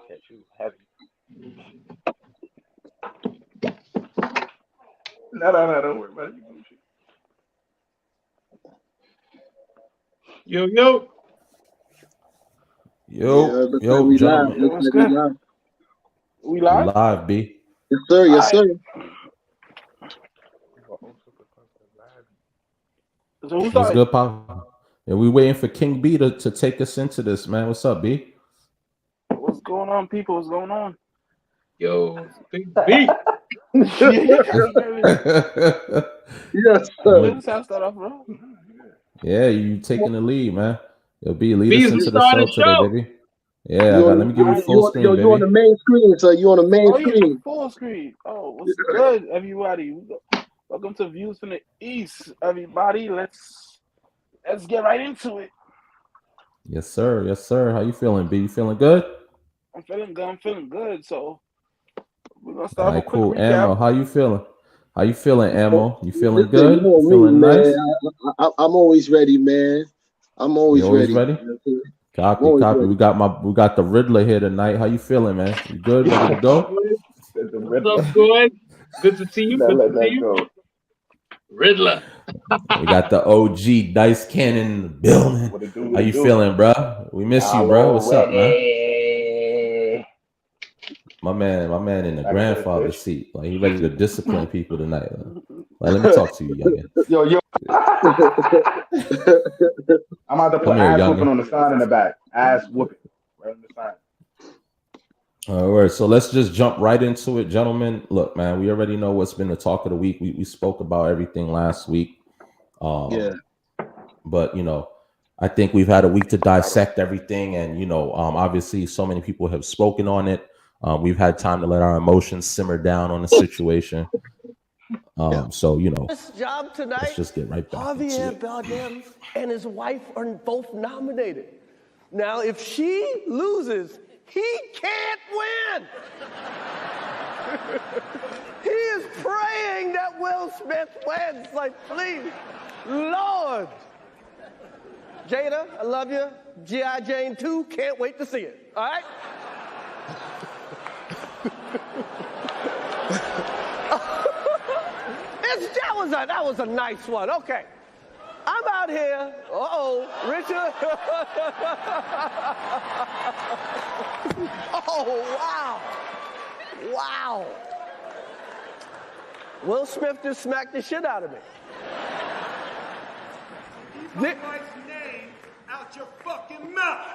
catch you heavy. No, don't worry about it. Yo, gentlemen. Yo, what's good? We live? We live, B. Yes, sir. Yes, sir. So who's What's good, Pop? And we waiting for King B to take us into this, man. What's up, B? What's going on, people? What's going on? Yo, Big B. Yes, sir. Let's start off, bro. Yeah, you taking the lead, man. Yo, B, lead us B's into the the star show of the today, show. baby. Yeah, let me give you full screen, baby. You on the main screen, so you on the main Oh, yeah, screen. full screen. Oh, what's good, everybody? Welcome to Views from the East, everybody. Let's get right into it. Yes, sir. Yes, sir. How you feeling, B? You feeling good? I'm feeling good. So we're gonna All start right, with a quick cool. recap. Ammo, how you feeling? How you feeling, Ammo? You feeling Listen, good? you know me, Feeling man. nice? I'm always ready, man. I'm always You always ready. ready? Copy. Ready. We got the Riddler here tonight. How you feeling, man? You good? Ready to go? What's up, good? Good to see you. Good to see you. Go. Riddler. We got the OG Dice Cannon in the building. How you feeling, bro? We miss you, bro. What's up, man? My man in the grandfather seat. Like, he ready to discipline people tonight. Like, let me talk to you, youngin. Yo. I'm about to put ass whooping on the sign in the back. Ass whooping. Right on the sign. All right, so let's just jump right into it, gentlemen. Look, man, we already know what's been the talk of the week. We spoke about everything last week. But, I think we've had a week to dissect everything. And, obviously so many people have spoken on it. We've had time to let our emotions simmer down on the situation. So, this job tonight, let's just get right back Javier Bardem and his wife are both nominated. Now, if she loses, he can't win. He is praying that Will Smith wins. Like, please, Lord. Jada, I love you. G.I. Jane 2, can't wait to see it. All right? That was a nice one. Okay. I'm out here. Richard. Oh, wow. Will Smith just smacked the shit out of me. Keep my wife's name out your fucking mouth.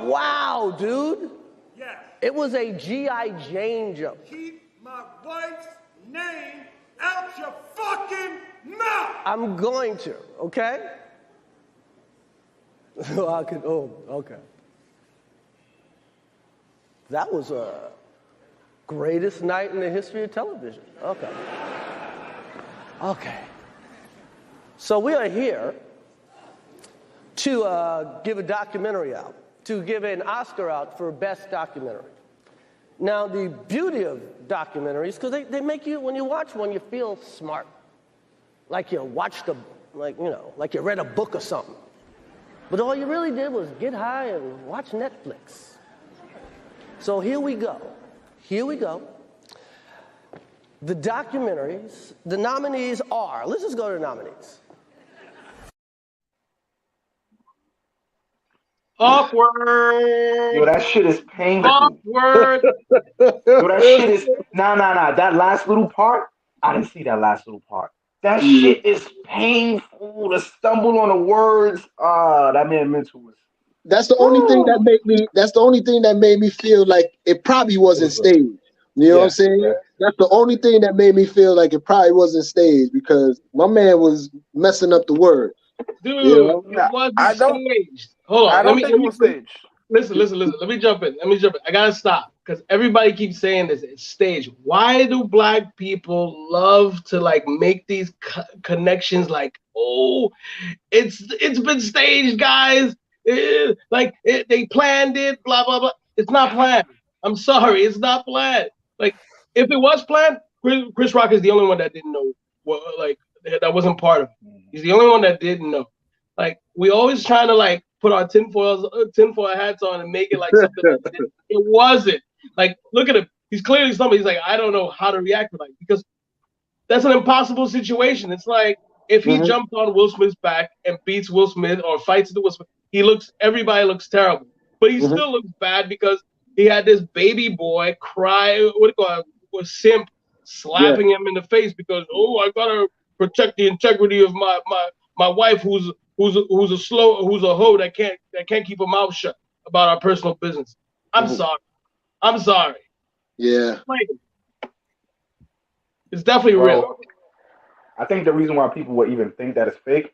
Wow, dude. Yes. It was a G.I. Jane joke. Keep my wife's name out your fucking mouth. I'm going to, okay? Okay. That was a greatest night in the history of television. Okay. So we are here to give a documentary out, to give an Oscar out for Best Documentary. Now, the beauty of documentaries, because they make you, when you watch one, you feel smart. Like you watched like you read a book or something. But all you really did was get high and watch Netflix. So here we go. The documentaries, the nominees are, let's just go to the nominees. Awkward. Yo, that shit is painful. Awkward. Yo, that shit is nah. That last little part, I didn't see that last little part. That shit is painful to stumble on the words. That man mental was. That's the only thing that made me. That's the only thing that made me feel like it probably wasn't staged. You know what I'm saying? Yeah. That's the only thing that made me feel like it probably wasn't staged because my man was messing up the words. Dude, it wasn't staged. Hold on. I don't think it was staged. Listen. Let me jump in. I gotta stop because everybody keeps saying this. It's staged. Why do black people love to make these connections? It's been staged, guys. They planned it. Blah blah blah. It's not planned. I'm sorry, it's not planned. If it was planned, Chris Rock is the only one that didn't know. That wasn't part of it. He's the only one that didn't know. We always trying to put our tinfoil hats on and make it like something that it wasn't. Like, look at him. He's clearly somebody. He's like, I don't know how to react to that because that's an impossible situation. It's like if he jumps on Will Smith's back and beats Will Smith or fights the Will Smith, everybody looks terrible. But he still looks bad because he had this baby boy cry, what do you call it, was simp slapping him in the face because, oh, I gotta protect the integrity of my wife who's a hoe that can't keep her mouth shut about our personal business. I'm sorry. Yeah. It's definitely real. I think the reason why people would even think that it's fake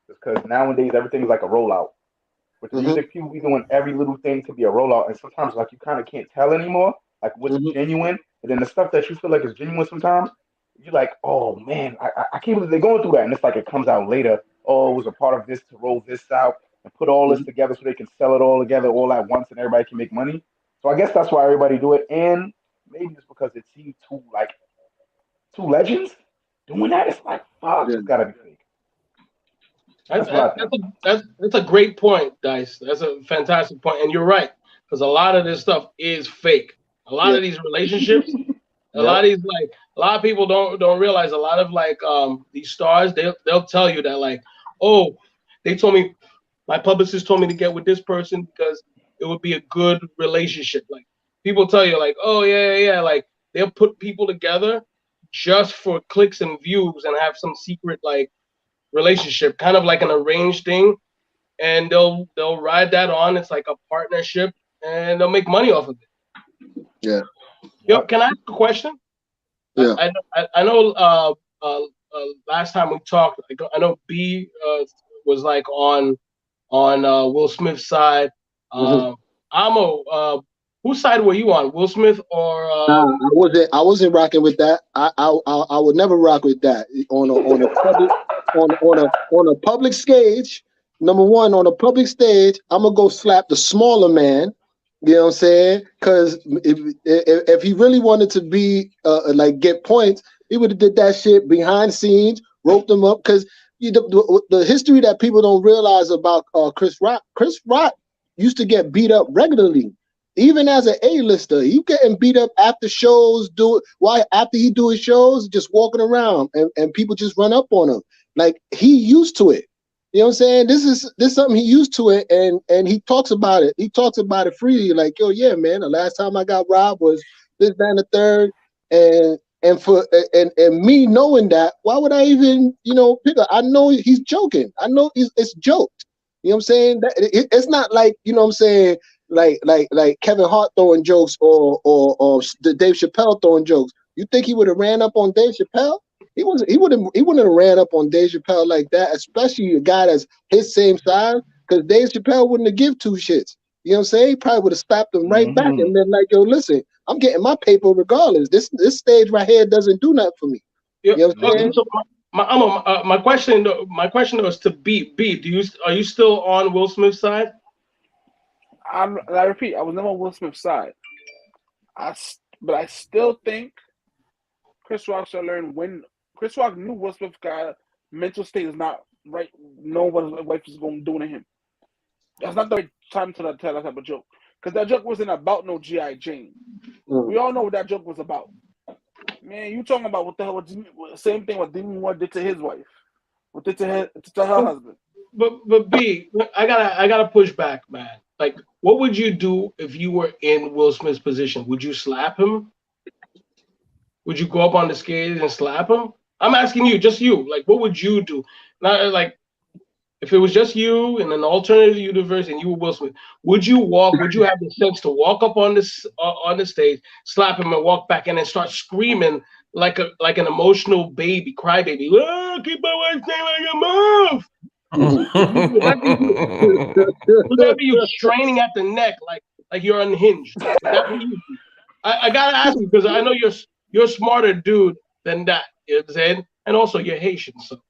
is because nowadays everything is like a rollout. With the music, people be doing every little thing to be a rollout, and sometimes like you kind of can't tell anymore, like what's genuine, and then the stuff that you feel like is genuine sometimes, you're like, oh man, I can't believe they're going through that, and it's like it comes out later. Oh, it was a part of this to roll this out and put all this together so they can sell it all together all at once, and everybody can make money. So I guess that's why everybody do it, and maybe it's because it seems two legends doing that. It's like, fuck, it's gotta be fake. That's a great point, Dice. That's a fantastic point, and you're right because a lot of this stuff is fake. A lot of these relationships, a lot of people don't realize. A lot of these stars, they'll tell you that like, oh, my publicist told me to get with this person because it would be a good relationship. Like people tell you like, oh yeah, like they'll put people together just for clicks and views and have some secret like relationship, kind of like an arranged thing, and they'll ride that on. It's like a partnership, and they'll make money off of it. Yeah. Yo, can I ask a question? Yeah. I know. Last time we talked, I know B was like on Will Smith's side. Amo, whose side were you on? Will Smith or? I wasn't rocking with that. I would never rock with that on a public stage. Number one, on a public stage, I'm gonna go slap the smaller man. You know what I'm saying? Because if he really wanted to be like get points, he would have did that shit behind scenes, roped them up. Because the history that people don't realize about Chris Rock used to get beat up regularly. Even as an A-lister, he getting beat up after shows. After he do his shows, just walking around and people just run up on him. Like he used to it. You know what I'm saying? This is something he used to it, and he talks about it. He talks about it freely. Like, yo, yeah, man. The last time I got robbed was this, that, and the third. And me knowing that, why would I even pick up? I know he's joking. I know it's joked. You know what I'm saying? It's not like what I'm saying. Like Kevin Hart throwing jokes or Dave Chappelle throwing jokes. You think he would have ran up on Dave Chappelle? He wouldn't have ran up on Dave Chappelle like that, especially a guy that's his same size, because Dave Chappelle wouldn't have give two shits. You know what I'm saying? He probably would have slapped him right back and been like, yo, listen, I'm getting my paper regardless. This stage right here doesn't do nothing for me. You know what I'm saying? So my question was to B. Are you still on Will Smith's side? I repeat, I was never on Will Smith's side. But I still think Chris Rock should learn when Chris Rock knew Will Smith's mental state is not right. No what his wife is going to do to him. That's not the right time to tell that type of joke. Because that joke wasn't about no G.I. Jane. We all know what that joke was about. Man, you talking about what the hell? Same thing what Demi Moore did to his wife. What did to her husband. But B, I gotta push back, man. Like, what would you do if you were in Will Smith's position? Would you slap him? Would you go up on the stage and slap him? I'm asking you, just you. Like, what would you do? Not like if it was just you in an alternative universe and you were Will Smith. Would you have the sense to walk up on the stage, slap him, and walk back, and then start screaming like an emotional baby, crybaby? Oh, keep my wife's name out your mouth. Would that be you straining at the neck like you're unhinged? I gotta ask you because I know you're a smarter dude than that. You know what I'm saying? And also you're Haitian, so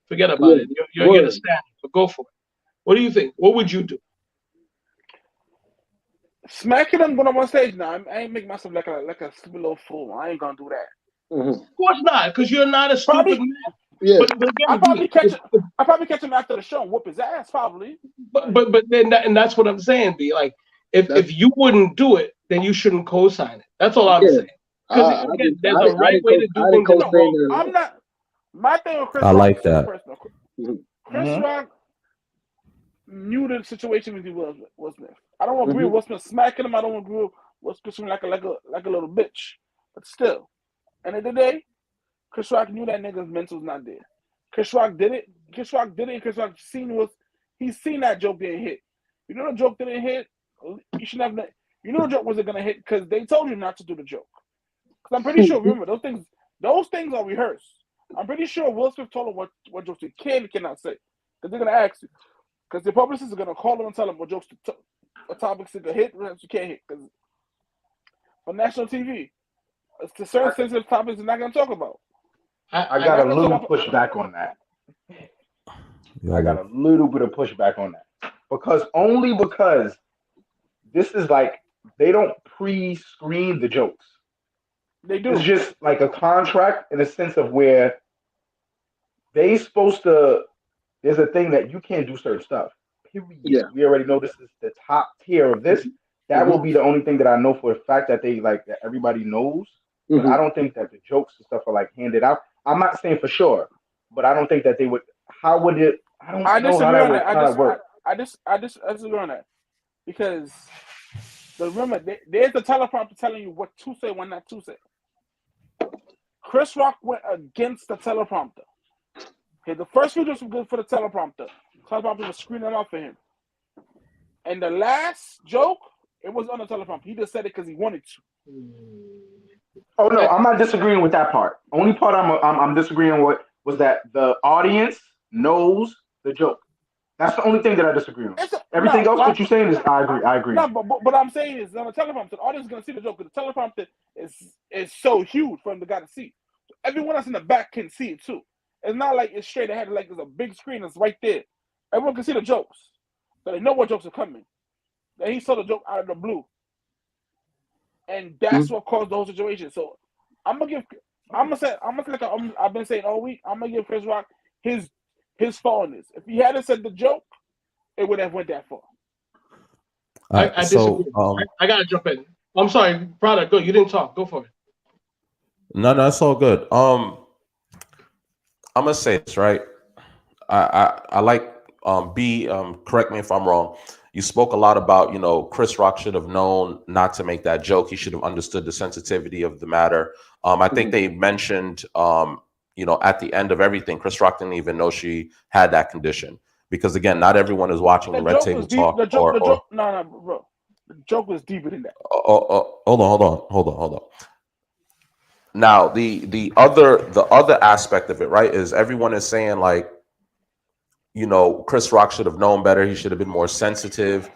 forget about it. You're gonna stand, but go for it. What do you think? What would you do? Smacking him going up on stage now. I ain't make myself like a stupid little fool. I ain't gonna do that. Of course not, because you're not a stupid man. Yeah. But again, I probably catch him after the show and whoop his ass, probably. But then and that's what I'm saying. Be like, if you wouldn't do it, then you shouldn't co-sign it. That's all I'm saying. Because again, there's a right way to do things and a wrong way. I'm not. My thing with Chris I Rock like is that. personal. Chris Rock knew the situation with Will Smith. I don't agree with Will Smith smacking him. I don't agree with Will Smith like a little bitch. But still, end of the day, Chris Rock knew that nigga's mental's not there. Chris Rock did it. Chris Rock seen that joke didn't hit. You know the joke didn't hit. You should have. You know the joke wasn't gonna hit because they told you not to do the joke. Because I'm pretty sure. Remember those things are rehearsed. I'm pretty sure Will Smith told him what jokes you can and cannot say. Because they're gonna ask you. Because the publicists are gonna call him and tell him what jokes, what topics you can hit, what you can't hit. Because for national TV, it's to certain sensitive topics they're not gonna talk about. I got a little pushback on that. I got a little bit of pushback on that because this is like they don't pre-screen the jokes. They do. It's just like a contract in the sense of where they supposed to. There's a thing that you can't do certain stuff. Period. Yeah. We already know this is the top tier of this. That will be the only thing that I know for a fact that they like that everybody knows. But I don't think that the jokes and stuff are like handed out. I'm not saying for sure, but I don't think that they would. How would it? I don't know how that would kind of work. I disagree on that because remember there's the teleprompter telling you what to say, what not to say. Chris Rock went against the teleprompter. Okay, the first few jokes were good for the teleprompter. The teleprompter was screening them out for him. And the last joke, it was on the teleprompter. He just said it because he wanted to. Oh no, I'm not disagreeing with that part. Only part I'm disagreeing with was that the audience knows the joke. That's the only thing that I disagree on. Everything else that you're saying is I agree. No, but I'm saying is on the teleprompter, the audience is gonna see the joke because the teleprompter is so huge for them to gotta see. So everyone else in the back can see it too. It's not like it's straight ahead, like there's a big screen that's right there. Everyone can see the jokes. So they know what jokes are coming. Then he saw the joke out of the blue. And that's what caused the whole situation. So I've been saying all week, I'm gonna give Chris Rock his fault on this. If he hadn't said the joke, it would have went that far. I disagree. I gotta jump in. I'm sorry, Prada, go. You didn't talk. Go for it. No, it's all good. I'm gonna say this, right? I like correct me if I'm wrong. You spoke a lot about, Chris Rock should have known not to make that joke. He should have understood the sensitivity of the matter. I think they mentioned, at the end of everything, Chris Rock didn't even know she had that condition. Because again, not everyone is watching the Red Table Talk. No, bro. The joke was deeper than that. Hold on. Now, the other aspect of it, right, is everyone is saying like, Chris Rock should have known better. He should have been more sensitive.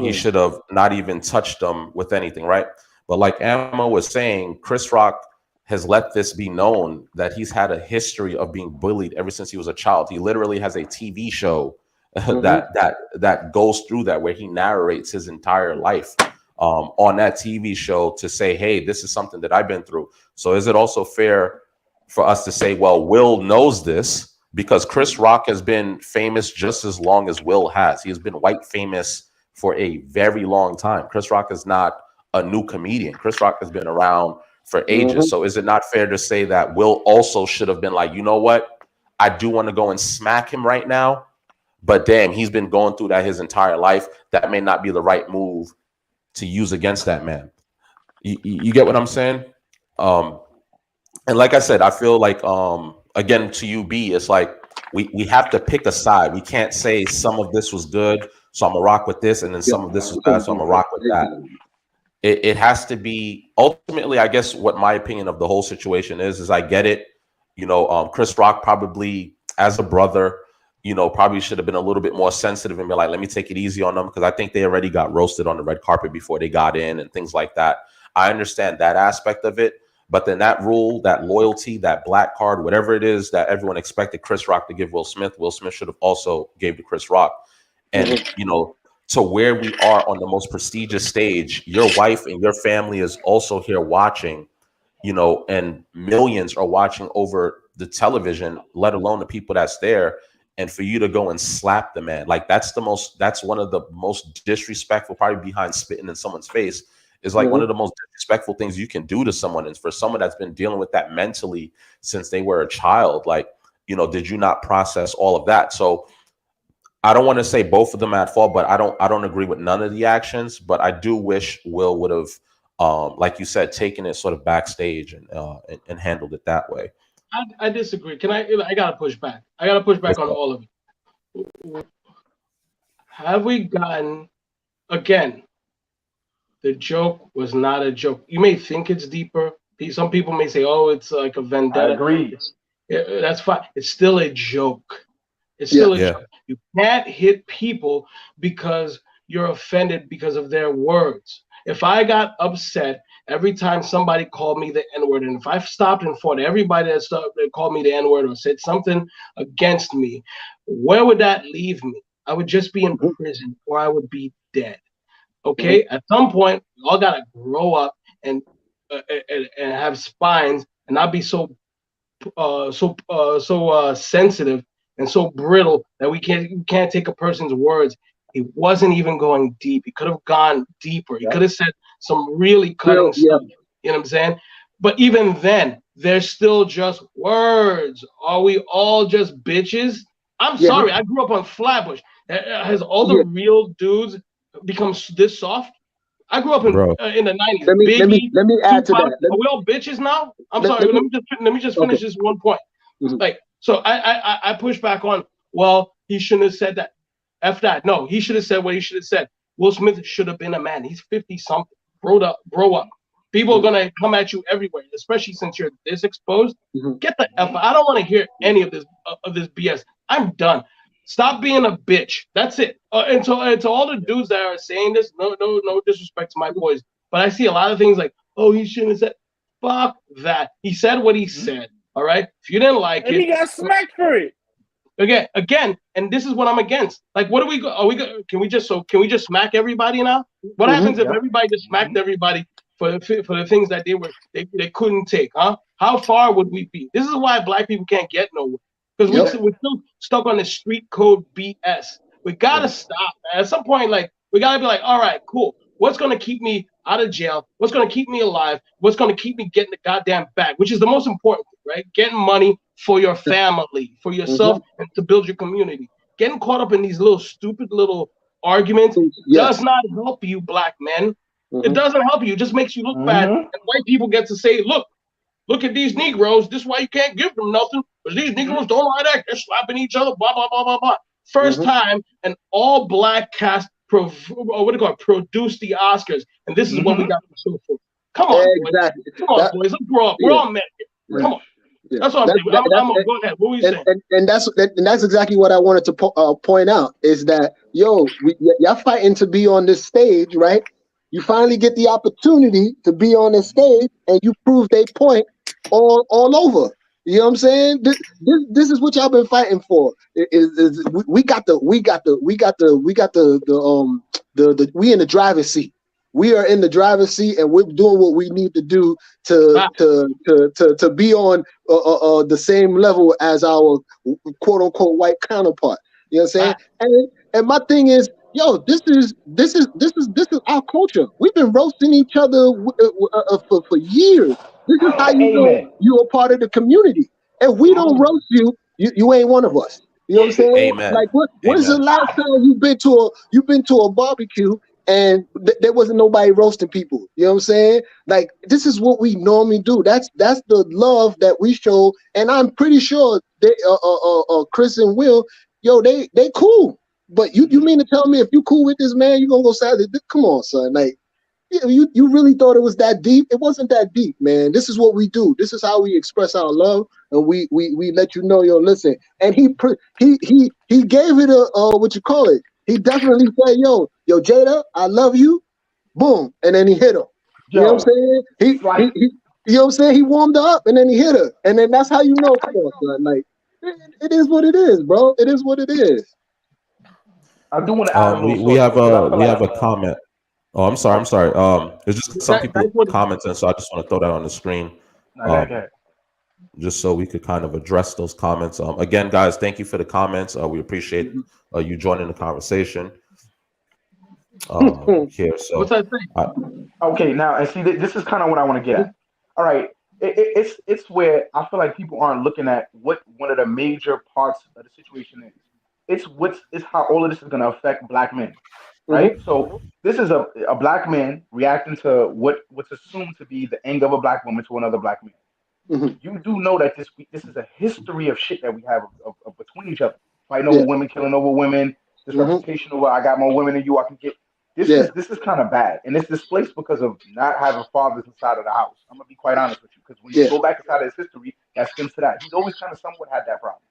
He should have not even touched them with anything, right? But like Emma was saying, Chris Rock has let this be known that he's had a history of being bullied ever since he was a child. He literally has a TV show that goes through that, where he narrates his entire life on that TV show to say, hey, this is something that I've been through. So is it also fair for us to say, well, Will knows this? Because Chris Rock has been famous just as long as Will has. He has been white famous for a very long time. Chris Rock is not a new comedian. Chris Rock has been around for ages. So is it not fair to say that Will also should have been like, you know what? I do want to go and smack him right now. But damn, he's been going through that his entire life. That may not be the right move to use against that man. You get what I'm saying? And like I said, I feel like, again, to you, B, it's like we have to pick a side. We can't say some of this was good, so I'm gonna rock with this, and then some of this was bad, so I'm gonna rock with that. It has to be ultimately, I guess, what my opinion of the whole situation is I get it. Chris Rock probably, as a brother, probably should have been a little bit more sensitive and be like, let me take it easy on them, because I think they already got roasted on the red carpet before they got in and things like that. I understand that aspect of it. But then that rule, that loyalty, that black card, whatever it is that everyone expected Chris Rock to give Will Smith should have also gave to Chris Rock. And, to where we are on the most prestigious stage, your wife and your family is also here watching, and millions are watching over the television, let alone the people that's there, and for you to go and slap the man, like that's one of the most disrespectful, probably behind spitting in someone's face, is like one of the most disrespectful things you can do to someone. And for someone that's been dealing with that mentally since they were a child, like, you know, did you not process all of that? So I don't want to say both of them at fault, but I don't agree with none of the actions, but I do wish Will would have, like you said, taken it sort of backstage and handled it that way. I disagree. I gotta push back. I gotta push back on all of it. Have we gotten, again, the joke was not a joke. You may think it's deeper. Some people may say, oh, it's like a vendetta. I agree. That's fine. It's still a joke. It's still a joke. You can't hit people because you're offended because of their words. If I got upset every time somebody called me the N-word, and if I stopped and fought everybody that called me the N-word or said something against me, where would that leave me? I would just be in prison or I would be dead. Okay? At some point, we all got to grow up and have spines and not be so sensitive and so brittle that we can't take a person's words. He wasn't even going deep. He could have gone deeper. He could have said some really cutting stuff. You know what I'm saying? But even then, they're still just words. Are we all just bitches? I'm sorry. I grew up on Flatbush. Has all the real dudes become this soft? I grew up in the 90s. Let me add to that. Are we all bitches now? I'm sorry. Let me just finish this one point. Like, so I push back on, well, he shouldn't have said that. F that. No, he should have said what he should have said. Will Smith should have been a man. He's 50-something. Grow up. People are gonna come at you everywhere, especially since you're this exposed. Get the F out. I don't want to hear any of this BS. I'm done. Stop being a bitch. That's it. And to all the dudes that are saying this, no disrespect to my boys, but I see a lot of things like, oh, he shouldn't have said. Fuck that. He said what he said. All right. If you didn't like it, he got smacked for it. Again, and this is what I'm against. Like, what can we just smack everybody now? What happens if everybody just smacked everybody for the things that they couldn't take? Huh? How far would we be? This is why black people can't get nowhere, because we're still stuck on the street code BS. We gotta stop, man. At some point, like, we gotta be like, all right, cool. What's gonna keep me out of jail? What's gonna keep me alive? What's gonna keep me getting the goddamn bag? Which is the most important thing, right? Getting money for your family, for yourself, and to build your community. Getting caught up in these stupid little arguments does not help you, black men. It doesn't help you. It just makes you look bad. And white people get to say, look at these Negroes. This is why you can't give them nothing, because these Negroes don't know how to act. They're slapping each other, blah, blah, blah, blah, blah. First time an all-black cast produced the Oscars, and this is what we got to show for. Come on, boys. Come on, boys. Let's grow up. We're all men here. Come on. That's what I'm saying. Go ahead. What were you saying? And that's exactly what I wanted to point out, is that, y'all fighting to be on this stage, right? You finally get the opportunity to be on this stage, and you prove their point all over. You know what I'm saying? This is what y'all been fighting for. We in the driver's seat. We are in the driver's seat, and we're doing what we need to do to be on the same level as our quote unquote white counterpart. You know what I'm saying? And my thing is, this is our culture. We've been roasting each other for years. This is how you know you're a part of the community. If we don't roast you, you ain't one of us. You know what I'm saying? Amen. Like, what is the last time you've been to a barbecue and there wasn't nobody roasting people? You know what I'm saying? Like, this is what we normally do. That's the love that we show. And I'm pretty sure they, Chris and Will, they cool. But you mean to tell me if you cool with this man, you gonna go side? Come on, son. Like, you really thought it was that deep? It wasn't that deep, man. This is what we do. This is how we express our love, and we let you know, listen. And he gave it a what you call it? He definitely said, yo, Jada, I love you. Boom, and then he hit her. You know what I'm saying? He you know what I'm saying? He warmed her up, and then he hit her, and then that's how you know. Come on, son. Like, it is what it is, bro. It is what it is. I do want to add we have a comment. Oh, I'm sorry. There's just some people commenting, so I just want to throw that on the screen. Okay. just so we could kind of address those comments. Again, guys, thank you for the comments. We appreciate you joining the conversation here. So, what's that thing? Okay, now and see, this is kind of what I want to get at. All right, it's where I feel like people aren't looking at what one of the major parts of the situation is. It's how all of this is going to affect black men, right? So this is a black man reacting to what's assumed to be the anger of a black woman to another black man. You do know that this is a history of shit that we have of between each other, fighting over women, killing over women, this reputation over I got more women than you, I can get. This is kind of bad, and it's displaced because of not having fathers inside of the house. I'm gonna be quite honest with you, because when you go back inside of his history, that stems to that. He's always kind of somewhat had that problem.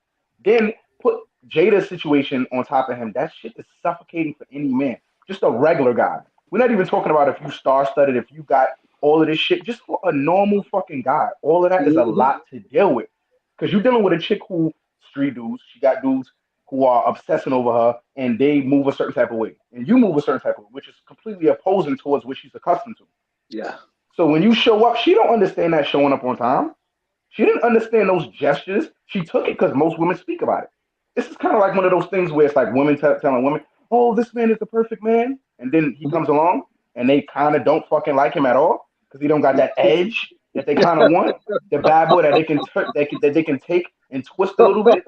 Then put Jada's situation on top of him. That shit is suffocating for any man, just a regular guy. We're not even talking about if you star-studded, if you got all of this shit. Just for a normal fucking guy, all of that is a lot to deal with, because you're dealing with a chick who street dudes. She got dudes who are obsessing over her, and they move a certain type of way, and you move a certain type of way, which is completely opposing towards what she's accustomed to. Yeah. So when you show up, she don't understand that showing up on time. She didn't understand those gestures. She took it because most women speak about it. This is kind of like one of those things where it's like women telling women, "Oh, this man is the perfect man," and then he comes along, and they kind of don't fucking like him at all because he don't got that edge that they kind of want, the bad boy that they can take and twist a little bit.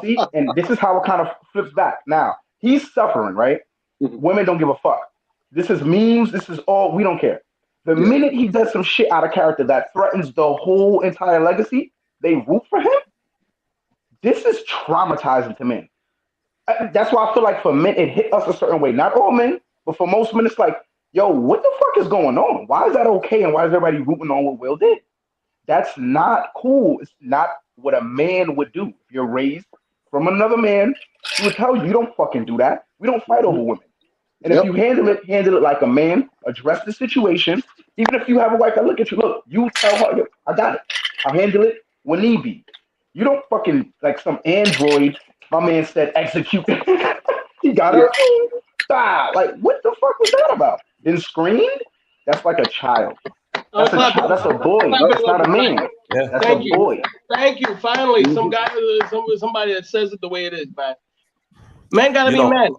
See, and this is how it kind of flips back. Now he's suffering, right? Women don't give a fuck. This is memes. This is all, we don't care. The minute he does some shit out of character that threatens the whole entire legacy, they root for him. This is traumatizing to men. That's why I feel like for men it hit us a certain way. Not all men, but for most men it's like, yo, what the fuck is going on? Why is that okay? And why is everybody rooting on what Will did? That's not cool. It's not what a man would do. If you're raised from another man, he would tell you, you don't fucking do that. We don't fight over women. And if you handle it like a man, address the situation. Even if you have a wife that look at you, look, you tell her, yo, I got it. I'll handle it when need be. You don't fucking like some android. My man said execute. He got it. Like, what the fuck was that about? Then screamed? That's like a child. That's a boy. That's not a man. Yeah. That's a boy. Thank you. Finally, somebody that says it the way it is, man. Men gotta be men.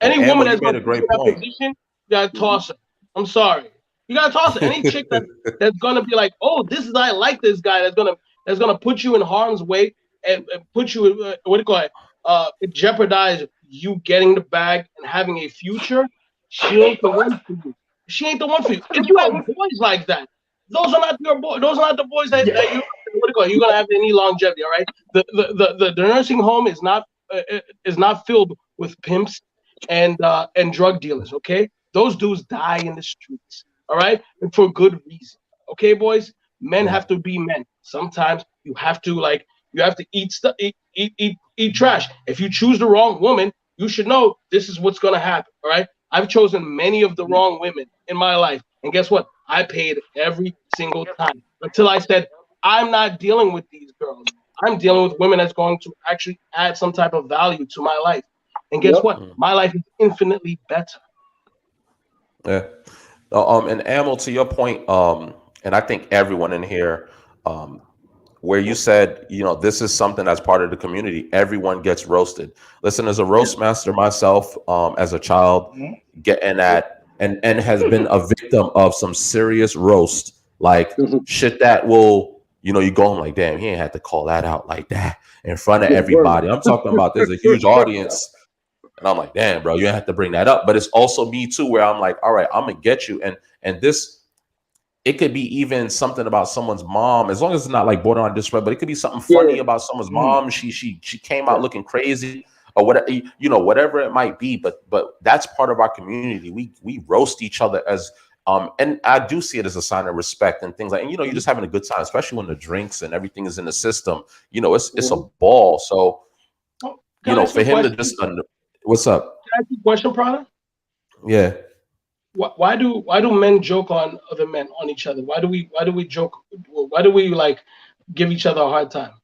Any woman that's going to be in that position, you gotta toss her. I'm sorry. You gotta toss her. Any chick that's gonna be like, oh, I like this guy. That's gonna put you in harm's way and put you what do you call it? Jeopardize you getting the bag and having a future. She ain't the one for you. She ain't the one for you. If you have boys like that, those are not your boys. Those are not the boys that you what do you call it? You're gonna have any longevity. All right. The nursing home is not filled with pimps and drug dealers. Okay, those dudes die in the streets. All right, and for good reason. Okay, boys, men have to be men. Sometimes you have to eat trash. If you choose the wrong woman, you should know this is what's gonna happen. All right, I've chosen many of the wrong women in my life, and guess what? I paid every single time until I said I'm not dealing with these girls. I'm dealing with women that's going to actually add some type of value to my life. And guess what? My life is infinitely better. Yeah. And Amel, to your point, and I think everyone in here, where you said, this is something that's part of the community. Everyone gets roasted. Listen, as a roast master myself, as a child, getting at and has been a victim of some serious roast, like shit that will, you go home like, damn, he ain't had to call that out like that in front of everybody. I'm talking about there's a huge audience. And I'm like, damn, bro, you don't have to bring that up. But it's also me too, where I'm like, all right, I'm gonna get you. And this, it could be even something about someone's mom, as long as it's not like borderline disrespect, but it could be something funny about someone's mom. She came out looking crazy or whatever, whatever it might be. But that's part of our community. We roast each other as and I do see it as a sign of respect and things like, and you're just having a good time, especially when the drinks and everything is in the system. It's a ball. So for him to just what's up? Can I ask you a question, Prada? Yeah. Why do men joke on other men, on each other? Why do we joke? Why do we like give each other a hard time?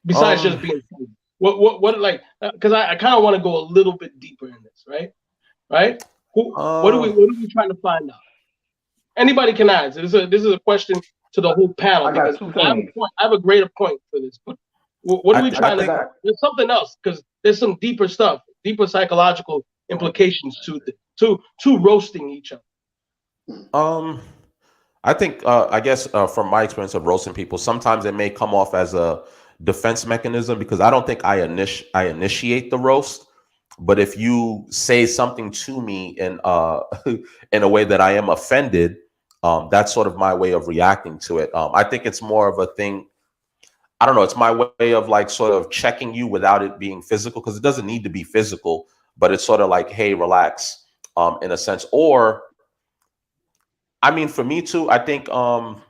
Besides just being funny. What like? Because I kind of want to go a little bit deeper in this, right? Right? What are we trying to find out? Anybody can answer. This is a question to the whole panel. I got Because two I have, things. I have a greater point for this. But what are we trying to? that- There's something else because there's some deeper stuff, deeper psychological implications to roasting each other. I think, I guess, from my experience of roasting people, sometimes it may come off as a defense mechanism because I don't think I initiate the roast. But if you say something to me in in a way that I am offended, that's sort of my way of reacting to it. I think it's more of a thing. I don't know. It's my way of like sort of checking you without it being physical, because it doesn't need to be physical, but it's sort of like, hey, relax, in a sense. Or, I mean, for me too, I think You know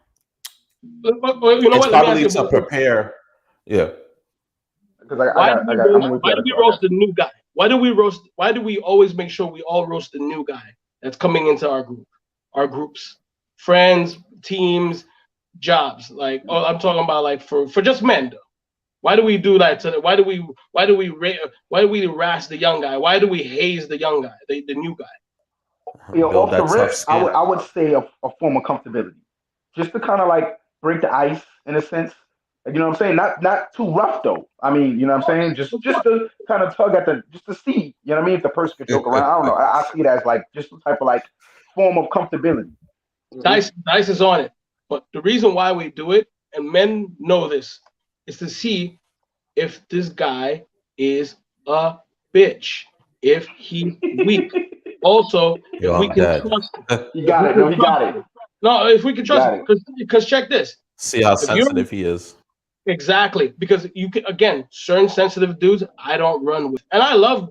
it's what? probably to prepare. Yeah. Why do we roast the new guy? Why do we always make sure we all roast the new guy that's coming into our groups, friends, teams, jobs? Like, oh, I'm talking about like for just men though. Why do we do that? Why do we harass the young guy? Why do we haze the young guy, the new guy? Off the rip, I would say a form of comfortability, just to kind of like break the ice in a sense. You know what I'm saying? Not too rough though. I mean, you know what I'm saying? Just to kind of tug at just to see, you know what I mean? If the person could joke around. I don't know. I see it as like just some type of like form of comfortability. Dice is on it. But the reason why we do it, and men know this, is to see if this guy is a bitch, if he's weak. Also, if we can trust him. He got it. No, he got it. No, if we can trust him. Because check this. See how sensitive he is. Exactly. Because you can, again, certain sensitive dudes I don't run with. And I love,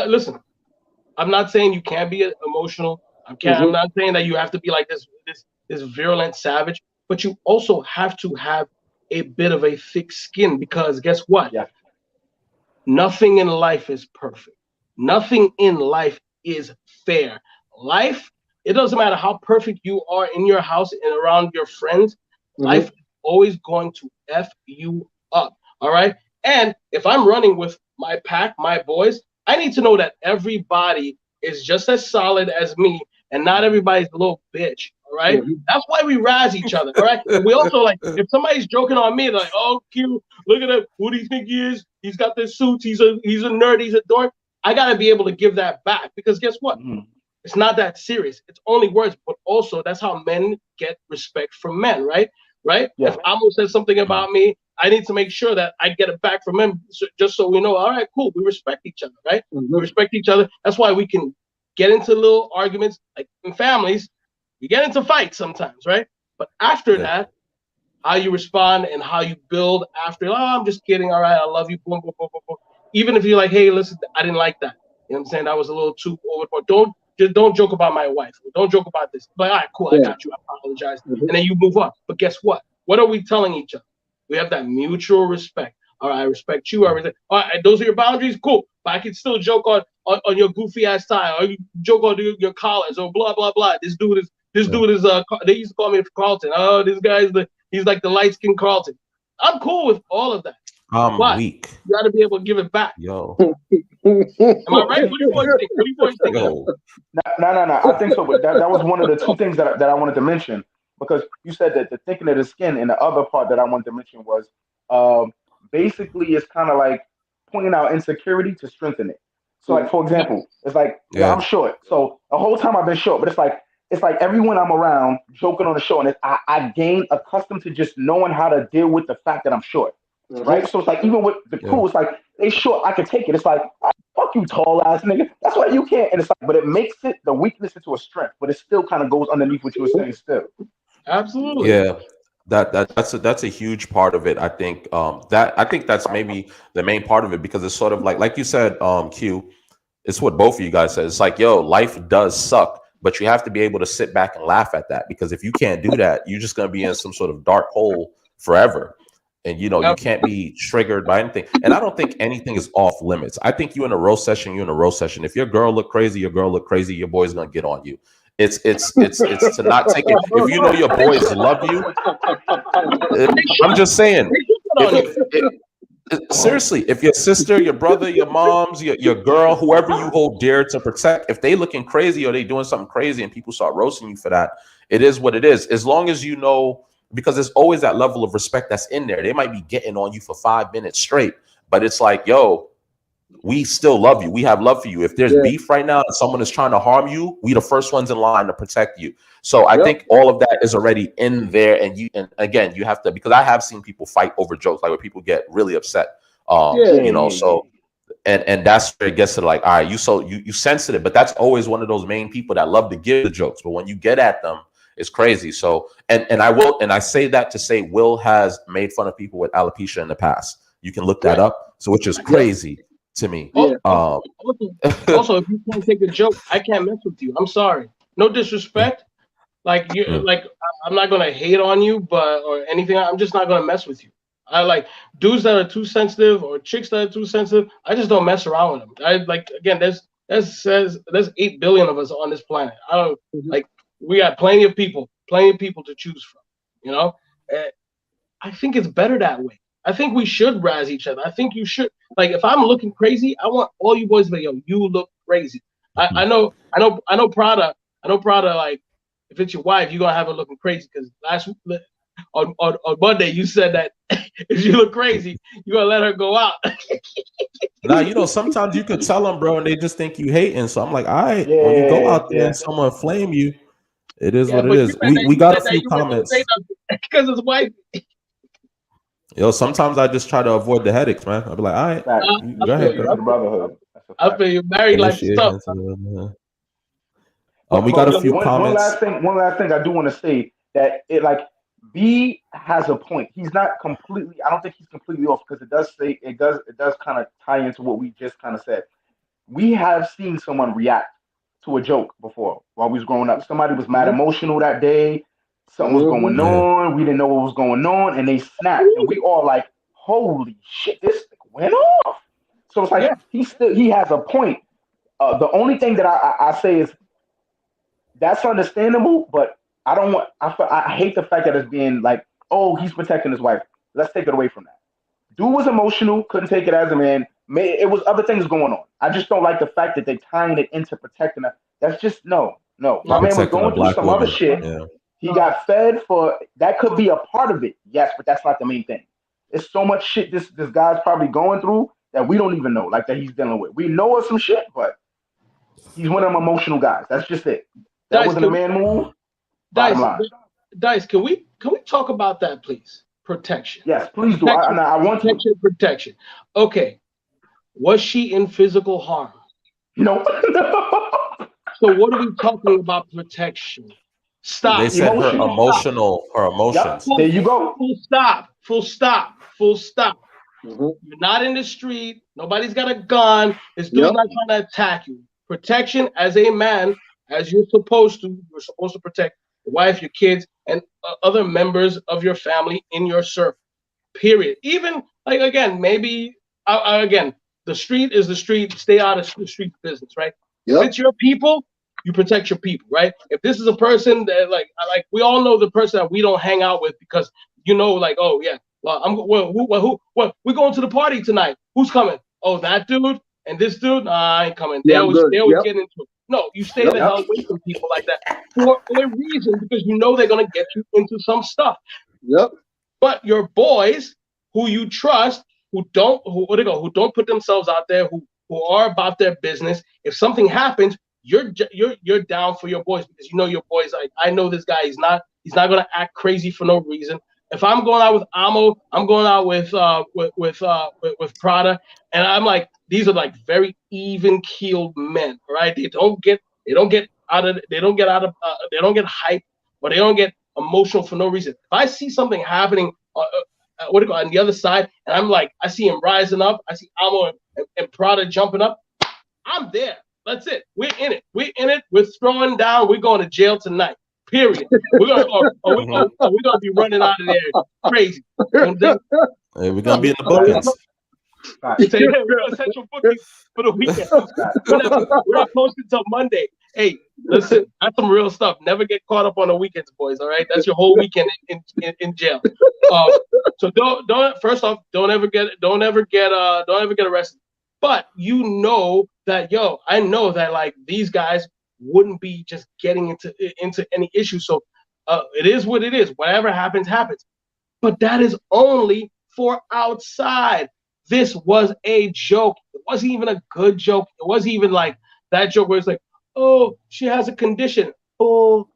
listen, I'm not saying you can't be emotional. I'm not saying that you have to be like this virulent savage, but you also have to have a bit of a thick skin, because guess what? Yeah. Nothing in life is perfect. Nothing in life is fair. Life, it doesn't matter how perfect you are in your house and around your friends, life is always going to F you up. All right. And if I'm running with my pack, my boys, I need to know that everybody is just as solid as me, and not everybody's a little bitch. All right. That's why we razz each other. All right. And we also, like, if somebody's joking on me, like, oh, cute, look at him. Who do you think he is? He's got this suit. He's a nerd. He's a dork. I got to be able to give that back, because guess what? It's not that serious. It's only words, but also that's how men get respect from men, right? Right? Yeah. If Amo says something about me, I need to make sure that I get it back from him, just so we know, all right, cool, we respect each other, right? We respect each other. That's why we can get into little arguments, like in families, you get into fights sometimes, right? But after that, how you respond and how you build after, oh, I'm just kidding, all right, I love you, boom, boom, boom, boom, boom. Even if you're like, hey, listen, I didn't like that. You know what I'm saying? That was a little too overboard. Don't joke about my wife. Don't joke about this. But all right, cool, I got you. I apologize. And then you move on. But guess what? What are we telling each other? We have that mutual respect. All right, I respect you. All right, those are your boundaries. Cool. But I can still joke on your goofy ass tie, or you joke on your collars, or blah blah blah. This dude is they used to call me Carlton. Oh, this guy's he's like the light skinned Carlton. I'm cool with all of that. I'm weak. You got to be able to give it back. Yo. Am I right? What do you boys think? No. I think so. But that was one of the two things that I wanted to mention, because you said that the thinking of the skin, and the other part that I wanted to mention was basically it's kind of like pointing out insecurity to strengthen it. So, like, for example, it's like, I'm short. So the whole time I've been short, but it's like everyone I'm around joking on the show, and I gained accustomed to just knowing how to deal with the fact that I'm short. Right? So it's like, even with the crew, it's like, they short, I can take it. It's like, fuck you, tall ass nigga. That's why you can't. And it's like, but it makes it the weakness into a strength, but it still kind of goes underneath what you were saying still. Absolutely. Yeah. That's a huge part of it. I think that's maybe the main part of it, because it's sort of like you said, Q, it's what both of you guys said. It's like, yo, life does suck, but you have to be able to sit back and laugh at that, because if you can't do that, you're just going to be in some sort of dark hole forever. And, you can't be triggered by anything. And I don't think anything is off limits. I think you're in a roast session. If your girl look crazy, your boy's going to get on you. It's to not take it. If you know your boys love you, I'm just saying, seriously, if your sister, your brother, your moms, your girl, whoever you hold dear to protect, if they looking crazy or they doing something crazy and people start roasting you for that, it is what it is. As long as you know because there's always that level of respect that's in there. They might be getting on you for 5 minutes straight, but it's like, yo, we still love you. We have love for you. If there's beef right now and someone is trying to harm you, we the first ones in line to protect you. So I think all of that is already in there. And again, you have to, because I have seen people fight over jokes, like where people get really upset. So and that's where it gets to like, all right, you sensitive, but that's always one of those main people that love to give the jokes. But when you get at them, it's crazy. So and I say that to say Will has made fun of people with alopecia in the past. You can look that up. So which is crazy to me. Also, if you can't take a joke, I can't mess with you. I'm sorry. No disrespect. Like I'm not gonna hate on you, or anything. I'm just not gonna mess with you. I like dudes that are too sensitive or chicks that are too sensitive. I just don't mess around with them. I like, again, there's 8 billion of us on this planet. I don't like, we got plenty of people to choose from, you know? I think it's better that way. I think we should razz each other. I think you should, like, if I'm looking crazy, I want all you boys to be, yo, you look crazy. I know Prada, like, if it's your wife, you're gonna have her looking crazy, because on Monday you said that if you look crazy, you're gonna let her go out. Nah, sometimes you could tell them, bro, and they just think you hating. So I'm like, all right, when you go out there and someone flame you, it is what it is. We got a few comments because his wife. Yo, sometimes I just try to avoid the headaches, man. I'll be like, all right, go ahead. Brotherhood. I feel you married like stuff. We got a few comments. One last thing I do want to say, that B has a point. He's not completely. I don't think he's completely off, because it does kind of tie into what we just kind of said. We have seen someone react to a joke before while we was growing up. Somebody was mad emotional that day. Something was going on. We didn't know what was going on, and they snapped, and we all like, "Holy shit, this went off." So it's like he has a point. The only thing that I say is that's understandable, but I hate the fact that it's being like, oh, he's protecting his wife. Let's take it away from that. Dude was emotional, couldn't take it as a man. It was other things going on. I just don't like the fact that they're tying it into protecting her. That's just no. My man was going through some other shit. Yeah. He got fed for that. Could be a part of it, yes, but that's not the main thing. It's so much shit this guy's probably going through that we don't even know, like, that he's dealing with. We know of some shit, but he's one of them emotional guys. That's just it. That wasn't a man move. Dice, can we talk about that, please? Protection. Yes, please do. I want protection. Okay. Was she in physical harm? No. So what are we talking about protection? Stop. They said her emotions. Yep. There you go. Full stop. You're not in the street. Nobody's got a gun. This dude's not trying to attack you. Protection as a man, as you're supposed to. You're supposed to protect your wife, your kids, and other members of your family in your circle. Period. Even, like, again, maybe again, the street is the street. Stay out of the street business, right? Yep. If it's your people, you protect your people, right? If this is a person that like we all know the person that we don't hang out with, because like, oh yeah, well, we're going to the party tonight. Who's coming? Oh, that dude and this dude. Nah, I ain't coming. They always get into it. No, you stay the hell away from people like that for a reason, because they're gonna get you into some stuff. Yep. But your boys, who you trust, who don't put themselves out there, who are about their business. If something happens, you're down for your boys, because your boys. Like, I know this guy. He's not gonna act crazy for no reason. If I'm going out with Amo, I'm going out with Prada, and I'm like, these are like very even keeled men, right? They don't get hype, or they don't get emotional for no reason. If I see something happening, on the other side, and I'm like, I see him rising up, I see Amo and Prada jumping up, I'm there. That's it. We're in it. We're throwing down. We're going to jail tonight. Period. We're gonna be running out of there crazy. We're gonna be in the bookings. We're gonna set your bookings for the weekend. We're not posting until Monday. Hey, listen, that's some real stuff. Never get caught up on the weekends, boys. All right, that's your whole weekend in jail. So don't ever get arrested. But I know that like these guys wouldn't be just getting into any issue. So It is what it is. Whatever happens, happens. But that is only for outside. This was a joke. It wasn't even a good joke. It wasn't even like that joke where it's like, oh, she has a condition. Oh,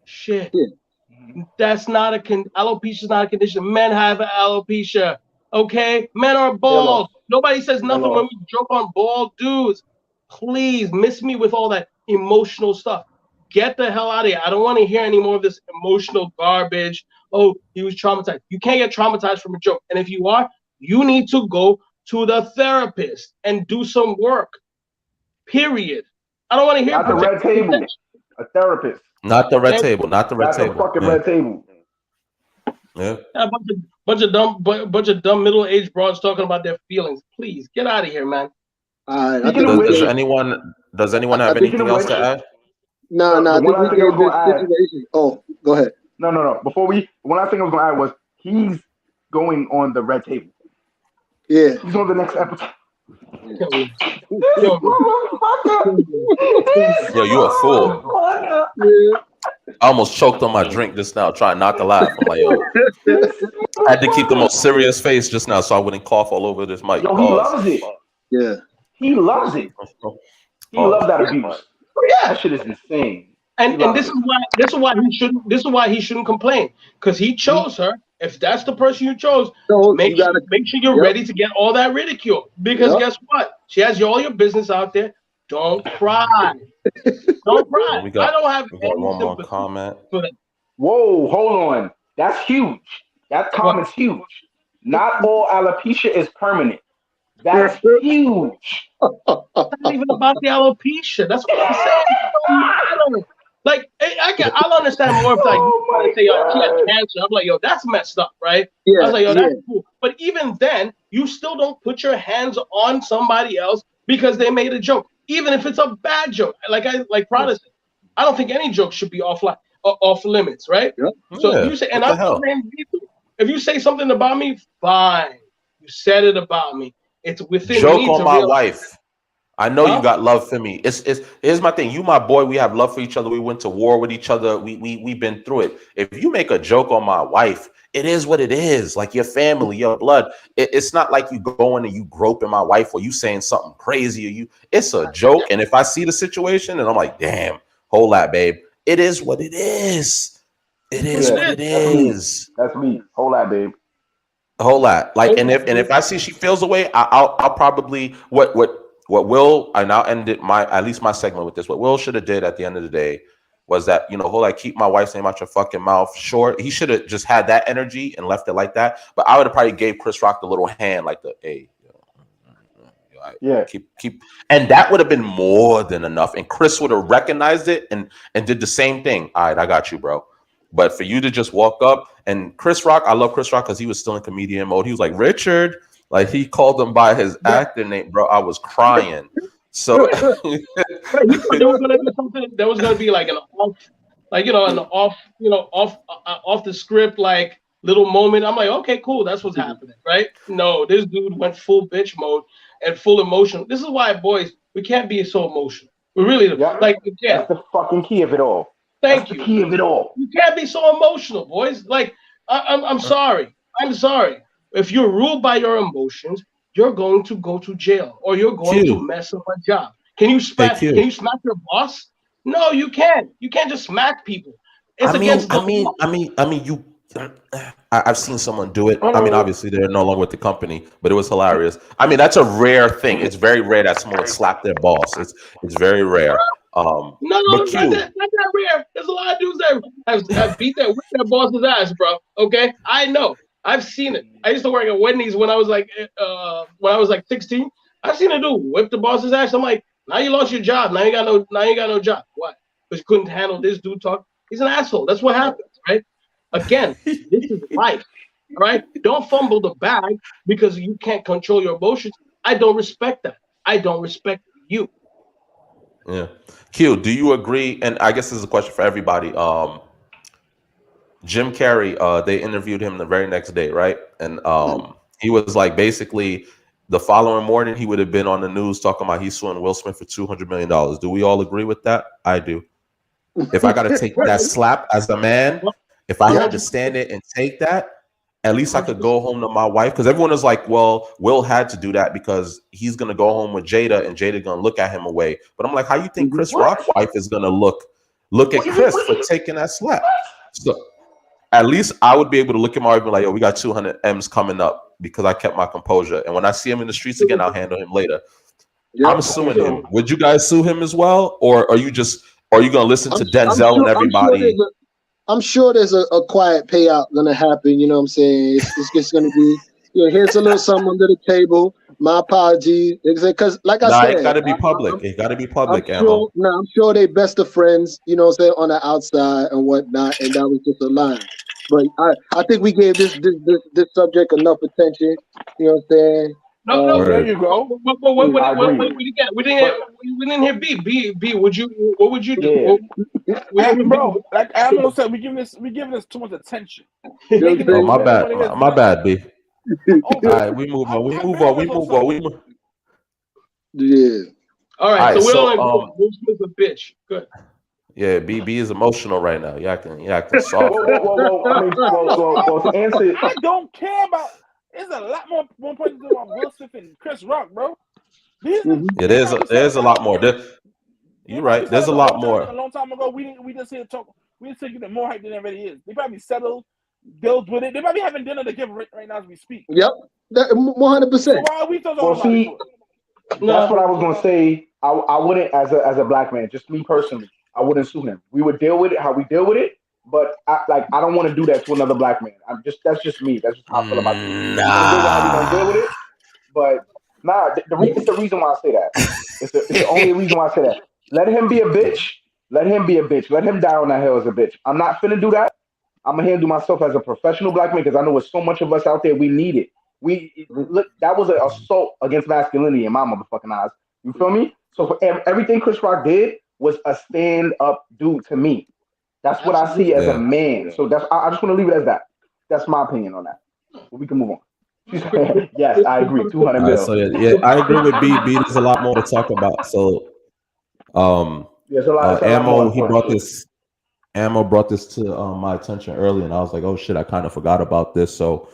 shit. That's not alopecia is not a condition. Men have alopecia. Okay? Men are bald. Nobody says nothing when we joke on bald dudes. Please miss me with all that emotional stuff. Get the hell out of here. I don't want to hear any more of this emotional garbage. Oh, he was traumatized. You can't get traumatized from a joke. And if you are, you need to go to the therapist and do some work. Period. I don't want to hear not the red table. A therapist. Not the red table. Not the red table. Not the fucking red table. Yeah. A bunch of dumb middle-aged broads talking about their feelings. Please get out of here, man. Does anyone have anything else to add? No. Oh, go ahead. No. One last thing I was going to add was he's going on the red table. Yeah. He's on the next episode. Yo, you a fool. I almost choked on my drink just now, trying not to laugh. I'm like, yo. I had to keep the most serious face just now so I wouldn't cough all over this mic. Yo, he loves it. Yeah. He loves it. He loves that abuse. Yeah, that shit is insane. And this is why he shouldn't complain, because he chose her. If that's the person you chose, make sure you're ready to get all that ridicule. Because guess what? She has all your business out there. Don't cry. Don't cry. I don't have any one more comment. Whoa, hold on. That's huge. That comment's huge. Not all alopecia is permanent. That's huge. It's not even about the alopecia. That's what I'm saying. Like, I'll understand more if like say, yo, she had cancer. I'm like, yo, that's messed up, right? Yeah, I was like, yo, that's cool. But even then, you still don't put your hands on somebody else because they made a joke, even if it's a bad joke. Like Protestant, I don't think any joke should be off limits, right? Yep. So you say, and I'm saying, if you say something about me, fine. You said it about me. It's within joke me on to my realize. wife. I know you got love for me. Here's my thing. You my boy. We have love for each other. We went to war with each other. We've been through it. If you make a joke on my wife, it is what it is. Like your family, your blood. It's not like you going and you groping my wife or you saying something crazy. It's a joke. And if I see the situation and I'm like, damn, hold that, babe. It is what it is. It is what it is. That's me. Hold that, babe. Hold that. Like, and if I see she feels away, I'll probably what Will, and I'll end it at least my segment with this. What Will should have did at the end of the day was that, hold I keep my wife's name out your fucking mouth. Sure, he should have just had that energy and left it like that. But I would have probably gave Chris Rock the little hand, like the keep, and that would have been more than enough. And Chris would have recognized it and did the same thing. All right, I got you, bro. But for you to just walk up and Chris Rock, I love Chris Rock because he was still in comedian mode. He was like, Richard. Like he called him by his actor name, bro. I was crying. So there was gonna be something. There was gonna be like an off the script like little moment. I'm like, okay, cool. That's what's happening, right? No, this dude went full bitch mode and full emotion. This is why, boys, we can't be so emotional. We really that's the fucking key of it all. Thank you. The key of it all. You can't be so emotional, boys. Like I'm sorry. I'm sorry. If you're ruled by your emotions, you're going to go to jail or you're going to mess up a job. Can you smack your boss? No, you can't. You can't just smack people. It's against the law. I've seen someone do it. I mean, obviously they're no longer with the company, but it was hilarious. I mean, that's a rare thing. It's very rare that someone would slap their boss. It's very rare. No, not that rare. There's a lot of dudes that have beat their boss's ass, bro. Okay, I know. I've seen it. I used to work at Wendy's when I was like 16. I've seen a dude whip the boss's ass. I'm like, now you lost your job. Now you got no job. Why? Because you couldn't handle this dude talk. He's an asshole. That's what happens, right? Again, this is life. All right? Don't fumble the bag because you can't control your emotions. I don't respect that. I don't respect you. Yeah. Q, do you agree? And I guess this is a question for everybody. Jim Carrey, they interviewed him the very next day, right? And he was like, basically, the following morning, he would have been on the news talking about he's suing Will Smith for $200 million. Do we all agree with that? I do. if I got to take that slap as a man, if I had to stand it and take that, at least I could go home to my wife. Because everyone is like, well, Will had to do that because he's going to go home with Jada and Jada going to look at him away. But I'm like, how you think Chris Rock's wife is going to look at Chris for taking that slap? So at least I would be able to look at my wife and be like, yo, we got 200 M's coming up because I kept my composure. And when I see him in the streets again, I'll handle him later. I'm suing him. Would you guys sue him as well? Or are you going to listen to Denzel and everybody? I'm sure there's a quiet payout gonna happen. You know what I'm saying? It's just gonna be, here's a little something under the table. My apologies, because like I said, it gotta be public. It gotta be public. I'm sure they best of friends. You know what I'm saying, on the outside and whatnot, and that was just a line. But I think we gave this subject enough attention. You know what I'm saying? No, there you go. We didn't hear B. What would you do? Bro, like Ammo said, we giving this too much attention. Oh, my bad, B. All right, we move on. Yeah. All right, so Will Smith's a bitch. Good. Yeah, B is emotional right now. Y'all can soft. Well, to answer, I don't care about. There's a lot more points to do on Will Smith and Chris Rock, bro. There's a lot more. You're right. There's a lot more. A long time ago, we just here talk. We just get more hype than it already is. They probably settled, dealt with it. They probably having dinner together right now as we speak. Yep, 100%. So why are we talking about it? That's what I was gonna say. I wouldn't, as a black man, just me personally, I wouldn't sue him. We would deal with it how we deal with it. But I don't want to do that to another black man. That's just me. That's just how I feel about it. How we deal with it. But it's the reason why I say that. It's the only reason why I say that. Let him be a bitch. Let him be a bitch. Let him die on that hill as a bitch. I'm not finna do that. I'm gonna handle myself as a professional black man because I know there's so much of us out there. We need it. Look, that was an assault against masculinity in my motherfucking eyes. You feel me? So for everything Chris Rock did was a stand up dude to me. That's what I see as a man. So I just want to leave it as that. That's my opinion on that. We can move on. Yes, I agree. 200 mil. So yeah, I agree with B. There's a lot more to talk about. So, Ammo brought this to my attention early, and I was like, oh shit, I kind of forgot about this. So,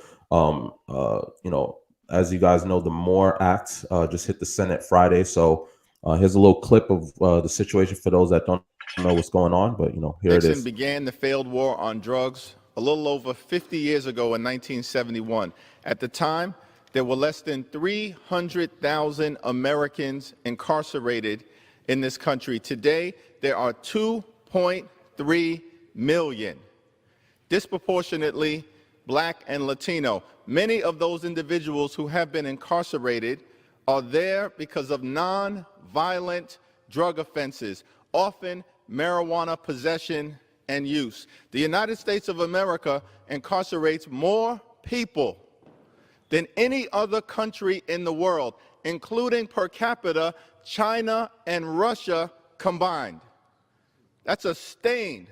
as you guys know, the Moore Act just hit the Senate Friday. So, here's a little clip of the situation for those that don't know what's going on, but here Nixon it is. Began the failed war on drugs a little over 50 years ago in 1971. At the time, there were less than 300,000 Americans incarcerated in this country. Today, there are 2.3 million, disproportionately Black and Latino. Many of those individuals who have been incarcerated are there because of non-violent drug offenses, often marijuana possession and use. The United States of America incarcerates more people than any other country in the world, including per capita China and Russia combined. That's a stain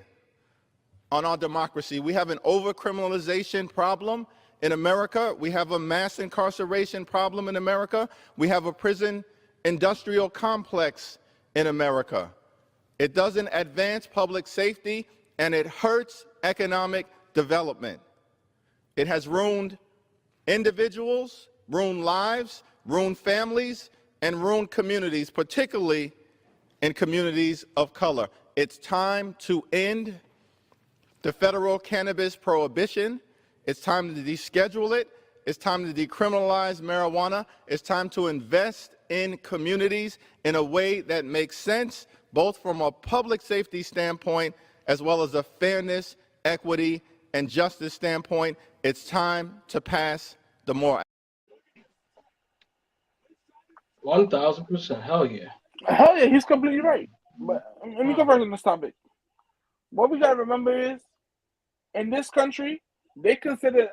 on our democracy. We have an overcriminalization problem in America. We have a mass incarceration problem in America. We have a prison industrial complex in America. It doesn't advance public safety, and it hurts economic development. It has ruined individuals, ruined lives, ruined families, and ruined communities, particularly in communities of color. It's time to end the federal cannabis prohibition. It's time to deschedule it. It's time to decriminalize marijuana. It's time to invest in communities in a way that makes sense, both from a public safety standpoint as well as a fairness, equity, and justice standpoint. It's time to pass the Moore Act. 1,000%. Hell yeah. Hell yeah, he's completely right. But let me go first on this topic. What we gotta remember is, in this country, they consider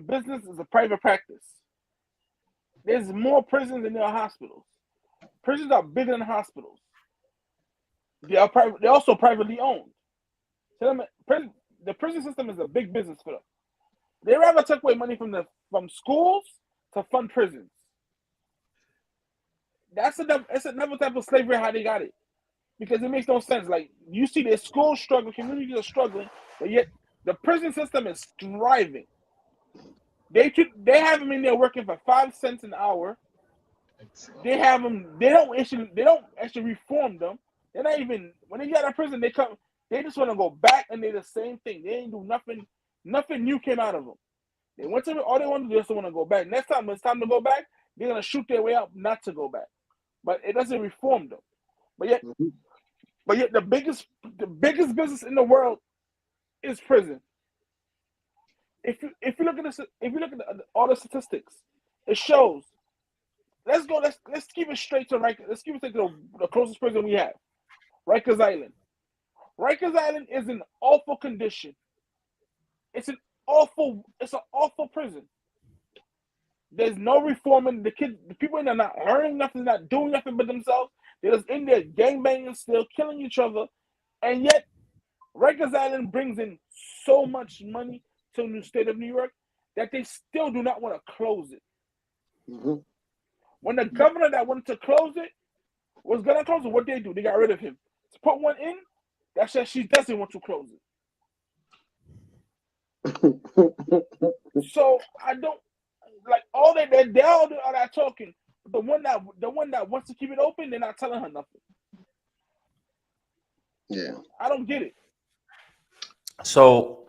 business as a private practice. There's more prisons than there are hospitals. Prisons are bigger than hospitals. They're also privately owned. So the prison system is a big business for them. They rather took away money from schools to fund prisons. It's another type of slavery how they got it. because it makes no sense. Like you see, their schools struggle, communities are struggling, but yet the prison system is thriving. They have them in there working for 5 cents an hour. They have them. They don't actually reform them. They're not even when they get out of prison. They come. They just want to go back and they're the same thing. They ain't do nothing. Nothing new came out of them. They went to all they want to do is just want to go back. Next time when it's time to go back, they're gonna shoot their way out not to go back. But it doesn't reform them. But yet the biggest business in the world is prison. If you look at all the statistics, it shows. Let's keep it straight to Rikers. Let's keep it straight to the closest prison we have, Rikers Island. Rikers Island is in awful condition. It's an awful prison. There's no reforming. The people in there not earning nothing, not doing nothing but themselves. They're just in there gangbanging, still killing each other, and yet Rikers Island brings in so much money to the state of New York that they still do not want to close it. Mm-hmm. When the governor that wanted to close it was gonna close it, what they do? They got rid of him. To put one in, that says she doesn't want to close it. So I don't like all they all are that talking. The one that wants to keep it open, they're not telling her nothing. Yeah, I don't get it. So,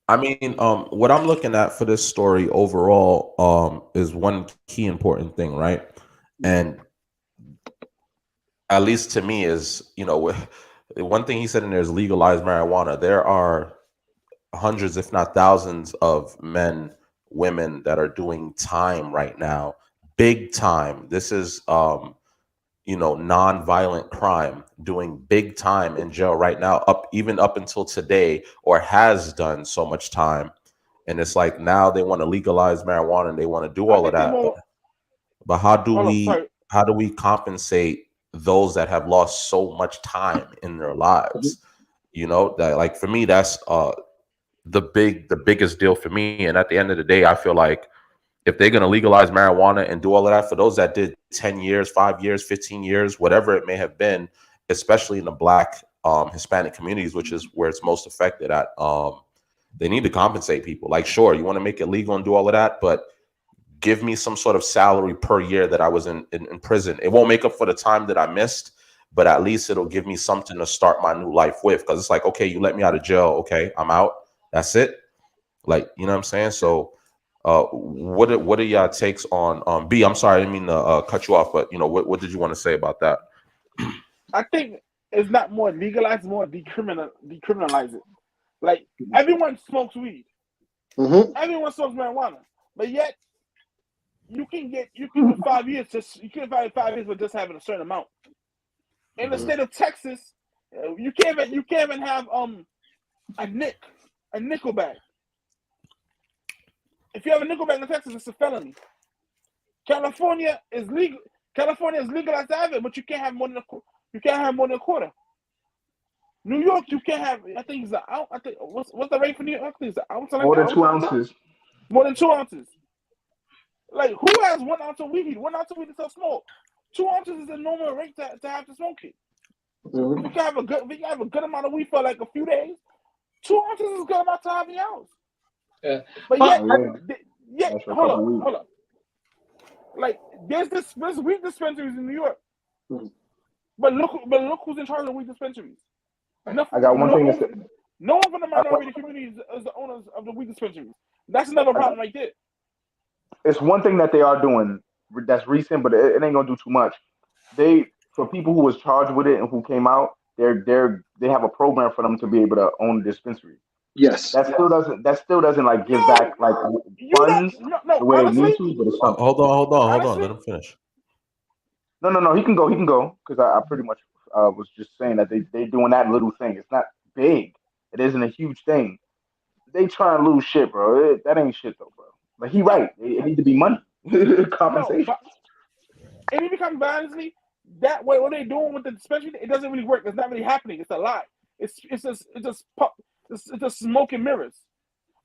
I mean, what I'm looking at for this story overall, is one key important thing, right? And at least to me is, one thing he said in there is legalize marijuana. There are hundreds, if not thousands, of men, women that are doing time right now, big time. This is, non-violent crime, doing big time in jail right now, even up until today, or has done so much time. And it's like now they want to legalize marijuana and they want to do all of that. But how do we compensate those that have lost so much time in their lives? That, like, for me, that's the biggest deal for me. And at the end of the day, I feel like if they're going to legalize marijuana and do all of that, for those that did 10 years, 5 years, 15 years, whatever it may have been, especially in the Black, Hispanic communities, which is where it's most affected at, they need to compensate people. Like, sure, you want to make it legal and do all of that, but give me some sort of salary per year that I was in prison. It won't make up for the time that I missed, but at least it'll give me something to start my new life with. Because it's like, okay, you let me out of jail. Okay, I'm out. That's it. Like, you know what I'm saying? So what are y'all takes on B? I'm sorry, I didn't mean to cut you off, but what did you want to say about that? I think it's not more legalized, more decriminalize it. Like, everyone smokes weed. Mm-hmm. Everyone smokes marijuana. But yet you can do 5 years for just having a certain amount. In the state of Texas, you can't even have a nickel bag. If you have a nickel bag in Texas, it's a felony. California is legal. California is legalized to have it, but you can't have more than a quarter. New York, you can't have. I think it's an ounce. I think what's the rate for New York? I think it's an ounce. More than 2 ounces. More than 2 ounces. Like, who has 1 ounce of weed? 1 ounce of weed is so small. 2 ounces is the normal rate to have to smoke it. Mm-hmm. If you have a good amount of weed for like a few days, 2 ounces is a good amount to have in your house. Yeah. But hold up. Like, there's weed dispensaries in New York. Mm-hmm. But look who's in charge of weed dispensaries. I got one thing to say. No one from the minority community is the owners of the weed dispensaries. That's another problem right there. It's one thing that they are doing that's recent, but it ain't gonna do too much. For people who was charged with it and who came out, they have a program for them to be able to own a dispensary. Yes. That still doesn't like give back like funds the way it needs to, but it's something. Hold on. Let him finish. No. He can go because I pretty much was just saying that they doing that little thing. It's not big. It isn't a huge thing. They try and lose shit, bro. That ain't shit though, bro. But he right. It needs to be money. Compensation. And it becomes honestly that way. What they doing with the dispensary, it doesn't really work. It's not really happening. It's a lie. It's just smoke and mirrors.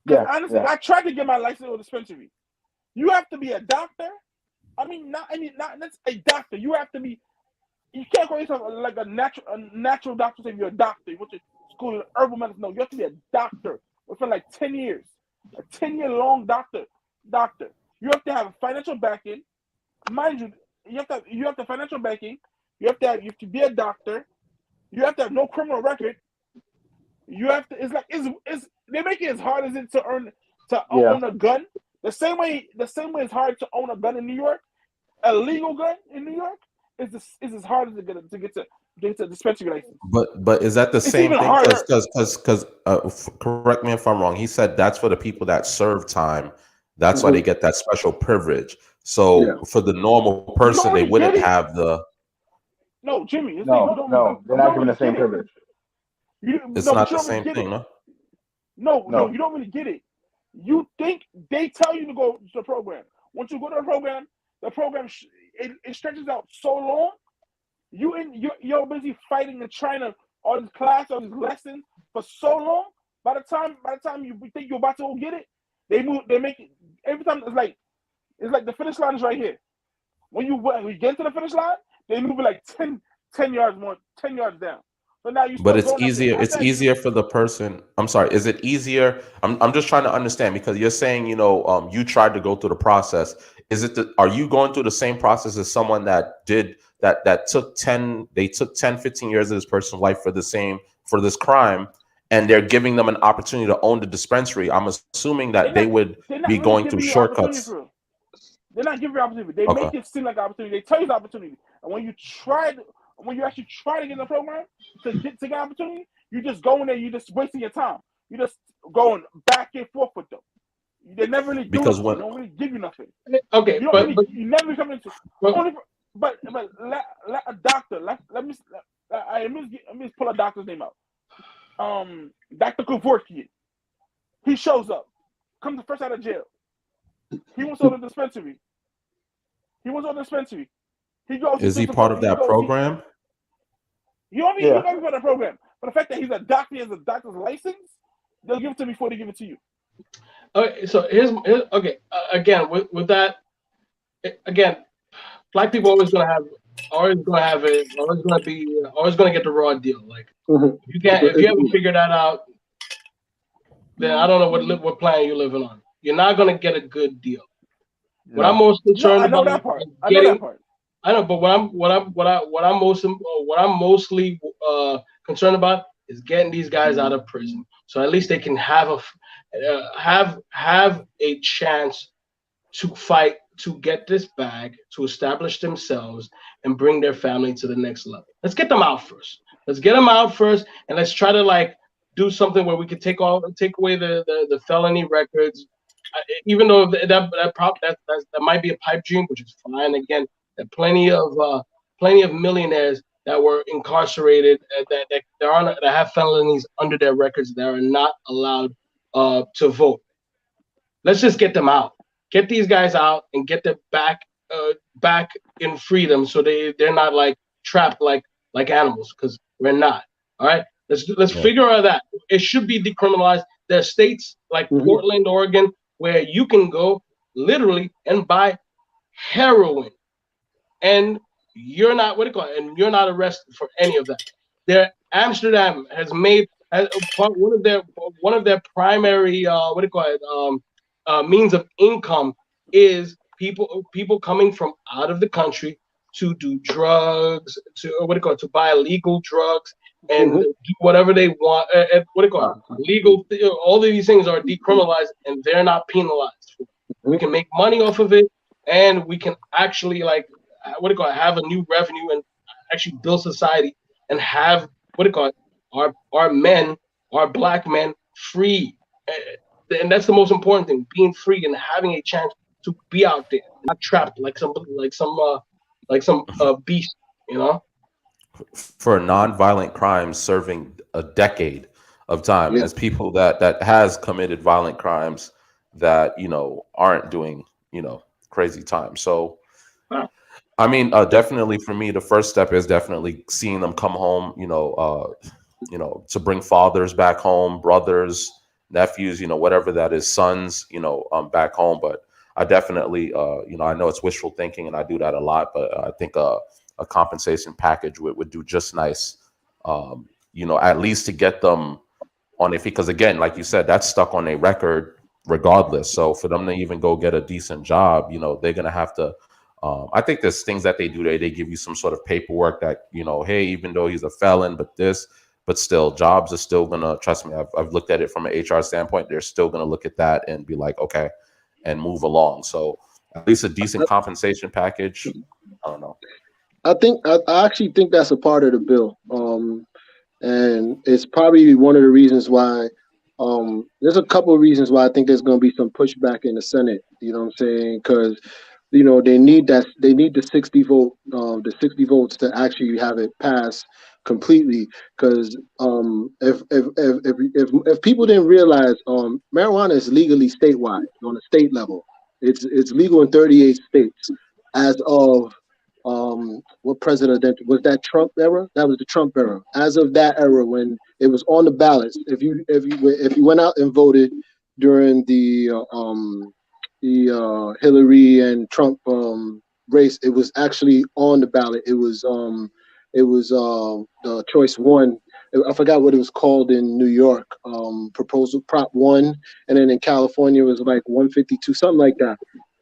Yeah. Honestly, I tried to get my license with a dispensary. You have to be a doctor. Not that's a doctor. You have to be You can't call yourself like a natural doctor. Say you're a doctor. You went to school in herbal medicine. No, you have to be a doctor within like 10 years. A 10-year long doctor. You have to have financial backing. Mind you, you have the financial backing. You have to be a doctor. You have to have no criminal record. You have to. It's they make it as hard as it to own a gun. The same way it's hard to own a gun in New York. A legal gun in New York is as hard as to get to dispensary license. But is that the same even thing? Because Correct me if I'm wrong. He said that's for the people that serve time. That's why they get that special privilege. So for the normal person, they wouldn't have the. No, Jimmy. No, they're not given the same privilege. It's not the same thing, no? No, you don't really get it. You think they tell you to go to the program. Once you go to the program it stretches out so long. You're busy fighting and trying to all this class, all these lessons for so long. By the time you think you're about to go get it, they make it every time. It's like the finish line is right here. When you get to the finish line, they move it like 10 yards more, 10 yards down. So now you. But it's easier. It's easier for the person. I'm sorry. Is it easier? I'm just trying to understand, because you're saying, you tried to go through the process. Is it are you going through the same process as someone that did that took 10 15 years of this person's life for this crime, and they're giving them an opportunity to own the dispensary? I'm assuming that they would be going through shortcuts. They're not giving you opportunity. They make it seem like an opportunity. They tell you the opportunity, and when you actually try to get in the program to get opportunity, you just go in there. You just wasting your time. You just going back and forth with them. They never really do. They don't really give you nothing. Okay, you never come into. But let a doctor. Let me pull a doctor's name out. Dr. Kevorkian. He shows up. Comes first out of jail. He wants on the dispensary. He goes. Is he part of that program? He only be part of the program. But the fact that he's a doctor, he has a doctor's license, they'll give it to him before they give it to you. Okay, so here's again with that. Again, black people always gonna get the raw deal. Like if you haven't figured that out, then I don't know what plan you're living on. You're not gonna get a good deal. What I'm most concerned about. I know that part. I know, but what I'm mostly concerned about is getting these guys out of prison, so at least they can have a chance to fight to get this bag, to establish themselves and bring their family to the next level. Let's get them out first. And let's try to do something where we could take away the felony records. Even though that might be a pipe dream, which is fine. Again, there are plenty of millionaires that were incarcerated that have felonies under their records that are not allowed to vote. Let's just get them out. Get these guys out and get them back in freedom, so they're not trapped like animals, because we're not. All right, let's figure out that it should be decriminalized. There are states like Portland, Oregon, where you can go literally and buy heroin, and you're not and you're not arrested for any of that. Amsterdam has made one of their primary means of income is people coming from out of the country to do drugs, to buy illegal drugs and do whatever they want. Legal. All of these things are decriminalized and they're not penalized. We can make money off of it, and we can actually have a new revenue and actually build society and have our men, our black men, free. And that's the most important thing: being free and having a chance to be out there, not trapped like some beast, For non-violent crimes, serving a decade of time as people that has committed violent crimes that aren't doing crazy time. So I mean, definitely for me, the first step is definitely seeing them come home, to bring fathers back home, brothers, nephews, whatever that is, sons, back home. But I definitely, I know it's wishful thinking and I do that a lot, but I think a compensation package would do just nice. At least to get them on a, because again, like you said, that's stuck on a record regardless. So for them to even go get a decent job, they're gonna have to. I think there's things that they do. They give you some sort of paperwork that hey, even though he's a felon, but still, jobs are still gonna, trust me. I've looked at it from an HR standpoint. They're still gonna look at that and be like, okay, and move along. So at least a decent compensation package. I don't know. I actually think that's a part of the bill. And it's probably one of the reasons why there's a couple of reasons why I think there's going to be some pushback in the Senate. You know what I'm saying? Because they need the 60 votes to actually have it pass completely. Because if people didn't realize, marijuana is legally statewide on a state level. It's legal in 38 states as of. What president was that? Trump era? That was the Trump era. As of that era, when it was on the ballots, if you went out and voted during the Hillary and Trump race, it was actually on the ballot. It was the choice one. I forgot what it was called in New York. Proposal Prop 1, and then in California it was like 152, something like that.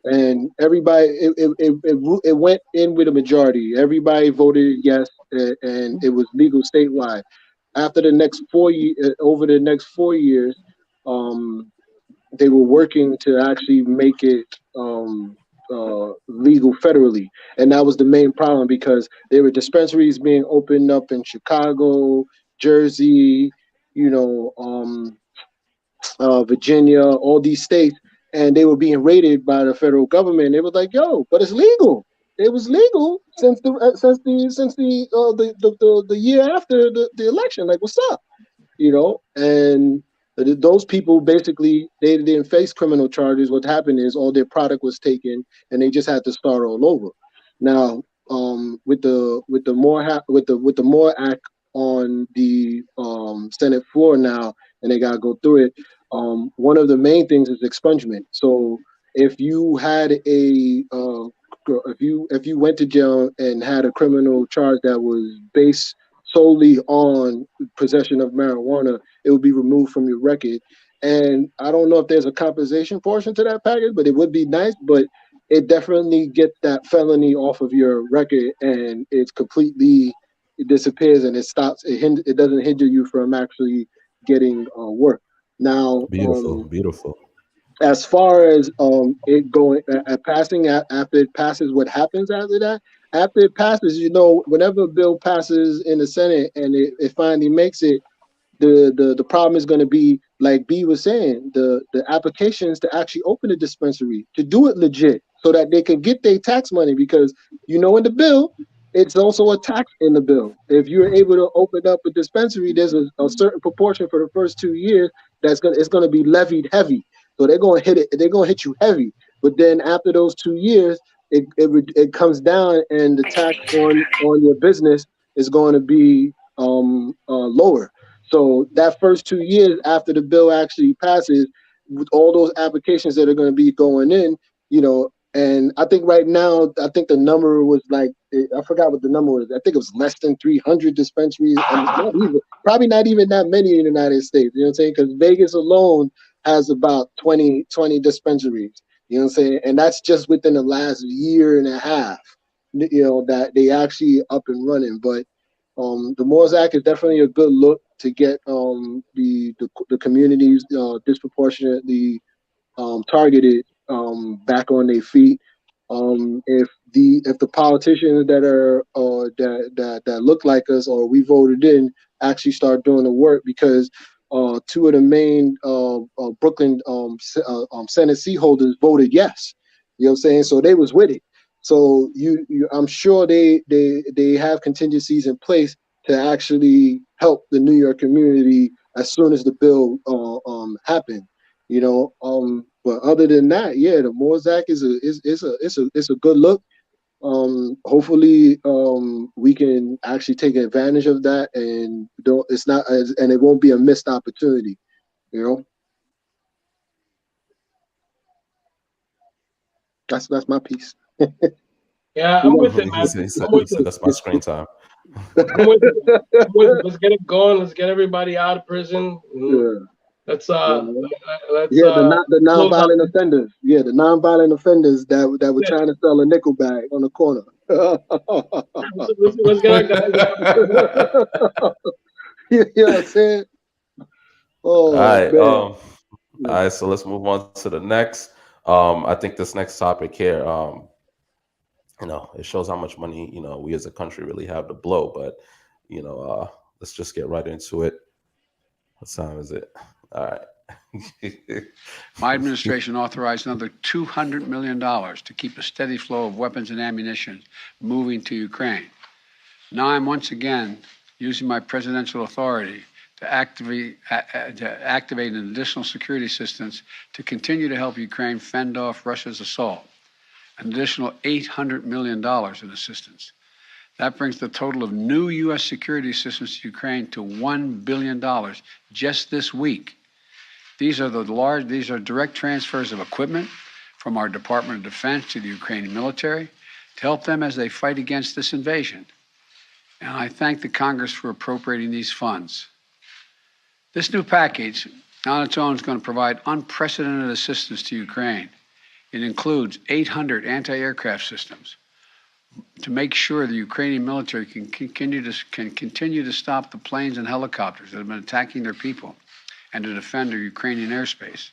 And everybody, it went in with a majority. Everybody voted yes, and it was legal statewide. After the next 4 years, over the next 4 years, they were working to actually make it legal federally, and that was the main problem because there were dispensaries being opened up in Chicago, Jersey, Virginia, all these states. And they were being raided by the federal government. They was like, "Yo, but it's legal. It was legal since the year after the election. Like, what's up?" And those people basically they didn't face criminal charges. What happened is all their product was taken, and they just had to start all over. Now, with the More Act on the Senate floor now, and they gotta go through it. One of the main things is expungement. So if you had if you went to jail and had a criminal charge that was based solely on possession of marijuana, it would be removed from your record. And I don't know if there's a compensation portion to that package, but it would be nice. But it definitely gets that felony off of your record, and it disappears, and it stops. It doesn't hinder you from actually getting work. Now, beautiful. As far as it going passing after it passes, what happens after that? After it passes, whenever a bill passes in the Senate and it finally makes it, the problem is going to be like B was saying, the applications to actually open a dispensary, to do it legit, so that they can get their tax money, because in the bill. It's also a tax in the bill. If you're able to open up a dispensary, there's a certain proportion for the first 2 years it's going to be levied heavy. So they're going to hit it. They're going to hit you heavy. But then after those 2 years, it comes down, and the tax on your business is going to be lower. So that first 2 years after the bill actually passes, with all those applications that are going to be going in, and I think right now, the number was like, I forgot what the number was. I think it was less than 300 dispensaries, and probably not even that many in the United States. You know what I'm saying? Because Vegas alone has about 20 dispensaries. You know what I'm saying? And that's just within the last year and a half, that they actually up and running. But the MORES Act is definitely a good look to get the communities disproportionately targeted back on their feet. If the politicians that are that look like us or we voted in actually start doing the work, because two of the main Brooklyn Senate seat holders voted yes. You know what I'm saying? So they was with it. So I'm sure they have contingencies in place to actually help the New York community as soon as the bill happened. But other than that, yeah, the MORES Act is a good look. Hopefully, we can actually take advantage of that, and it won't be a missed opportunity. That's my piece. Yeah, I'm with it, man. He said, I'm with it. that's my screen time. I'm with it. I'm with it. Let's get it going. Let's get everybody out of prison. Let's the nonviolent offenders. Yeah, the nonviolent offenders that were trying to sell a nickel bag on the corner. let's get our guys. You know what I'm saying? Oh, all right. man. All right. So let's move on to the next. I think this next topic here, you know, it shows how much money, you know, we as a country really have to blow. But, you know, let's just get right into it. What time is it? All right. My administration authorized another $200 million to keep a steady flow of weapons and ammunition moving to Ukraine. Now I'm once again using my presidential authority to activate an additional security assistance to continue to help Ukraine fend off Russia's assault. An additional $800 million in assistance. That brings the total of new U.S. security assistance to Ukraine to $1 billion just this week. These are direct transfers of equipment from our Department of Defense to the Ukrainian military to help them as they fight against this invasion. And I thank the Congress for appropriating these funds. This new package on its own is going to provide unprecedented assistance to Ukraine. It includes 800 anti-aircraft systems to make sure the Ukrainian military can continue to stop the planes and helicopters that have been attacking their people and to defend their Ukrainian airspace.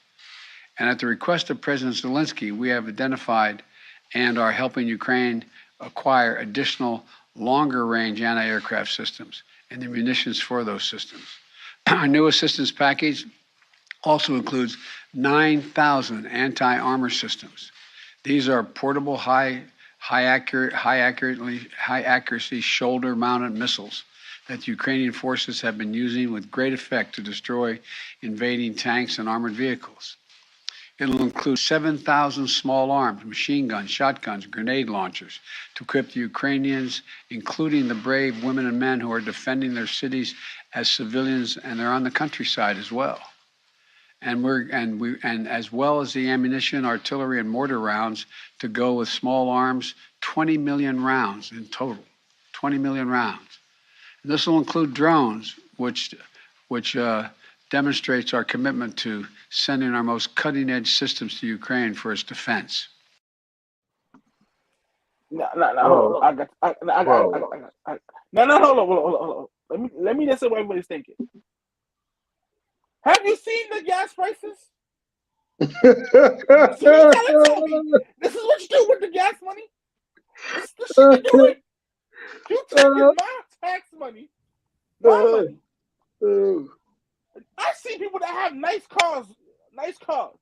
And at the request of President Zelensky, we have identified and are helping Ukraine acquire additional longer-range anti-aircraft systems and the munitions for those systems. Our new assistance package also includes 9,000 anti-armor systems. These are portable, high accuracy shoulder-mounted missiles that Ukrainian forces have been using with great effect to destroy invading tanks and armored vehicles. It'll include 7,000 small arms, machine guns, shotguns, grenade launchers to equip the Ukrainians, including the brave women and men who are defending their cities as civilians, and they're on the countryside as well. And as well as the ammunition, artillery, and mortar rounds to go with small arms, 20 million rounds in total, 20 million rounds. And this will include drones, which demonstrates our commitment to sending our most cutting-edge systems to Ukraine for its defense. No, hold on. Let me just say what everybody's thinking. Have you seen the gas prices? So you gotta tell me, this is what you do with the gas money? This is the shit you do. You taking my tax money, my money. I see people that have nice cars, bicycles,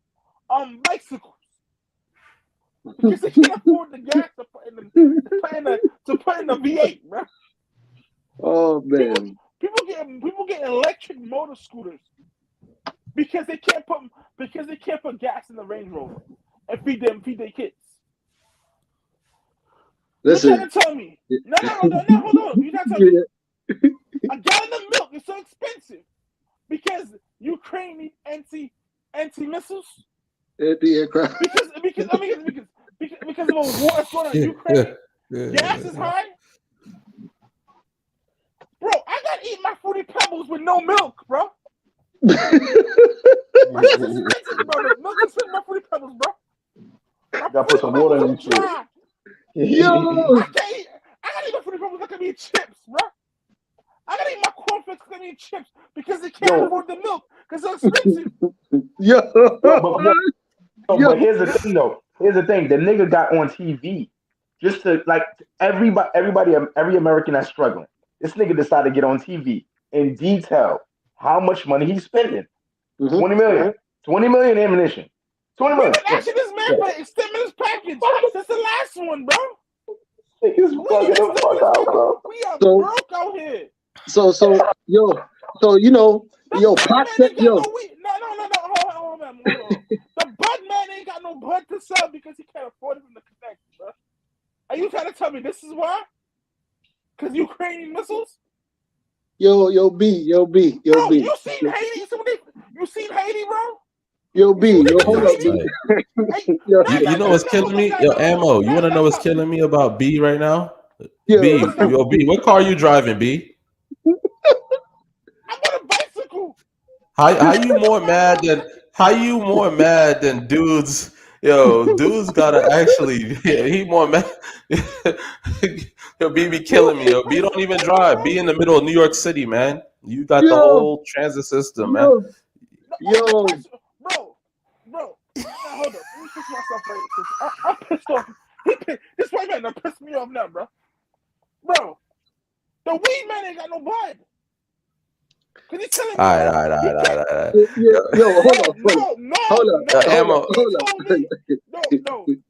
because they can't afford the gas to put in the V8, bro. Oh man, people get electric motor scooters because they can't put gas in the Range Rover and feed their kids. Listen, you're trying to tell me? No, hold on. You're trying to tell me a gallon of milk is so expensive because Ukraine needs anti-missiles? Anti-aircraft. Because of a war that's going on in Ukraine. Gas is high. Bro, I gotta eat my Fruity Pebbles with no milk, bro. My shit is expensive, bro. Milk is in my Fruity Pebbles, bro. Gotta put some water in it. Yo, I gotta eat my Fruity Pebbles like I eat chips, bro. I gotta eat my cornflakes like I eat chips because they can't afford the milk because it's expensive. But here's the thing, though. Here's the thing. The nigga got on TV just to like every American that's struggling. This nigga decided to get on TV and detail how much money he's spending. 20 million. 20 million ammunition. 20 million. We've been asking this man for an extended package since the last one, bro. We are broke out here. So you know, Pac said, hold on. The bud man ain't got no bud to sell because he can't afford it from the connect, bro. Are you trying to tell me this is why? Because Ukrainian missiles? Yo, B. You seen Haiti? You seen Haiti, bro? Yo, B, yo, hold up, B. Yo, You know what's killing me? Yo, Ammo, you want to know what's killing me about B right now? yo. B, what car are you driving, B? I'm on a bicycle. How you more mad than dudes? Yo, dudes gotta actually. He more mad. Yo, B be killing me. Yo, B don't even drive. B in the middle of New York City, man. You got the Yo, whole transit system, man. yo. Bro. Now, hold up. Let me fix myself right. 'Cause I'm pissed off. This white man done pissed me off now, bro. Bro, the weed man ain't got no vibe. Cause he's telling me. All right. Yo, hold up. Ammo.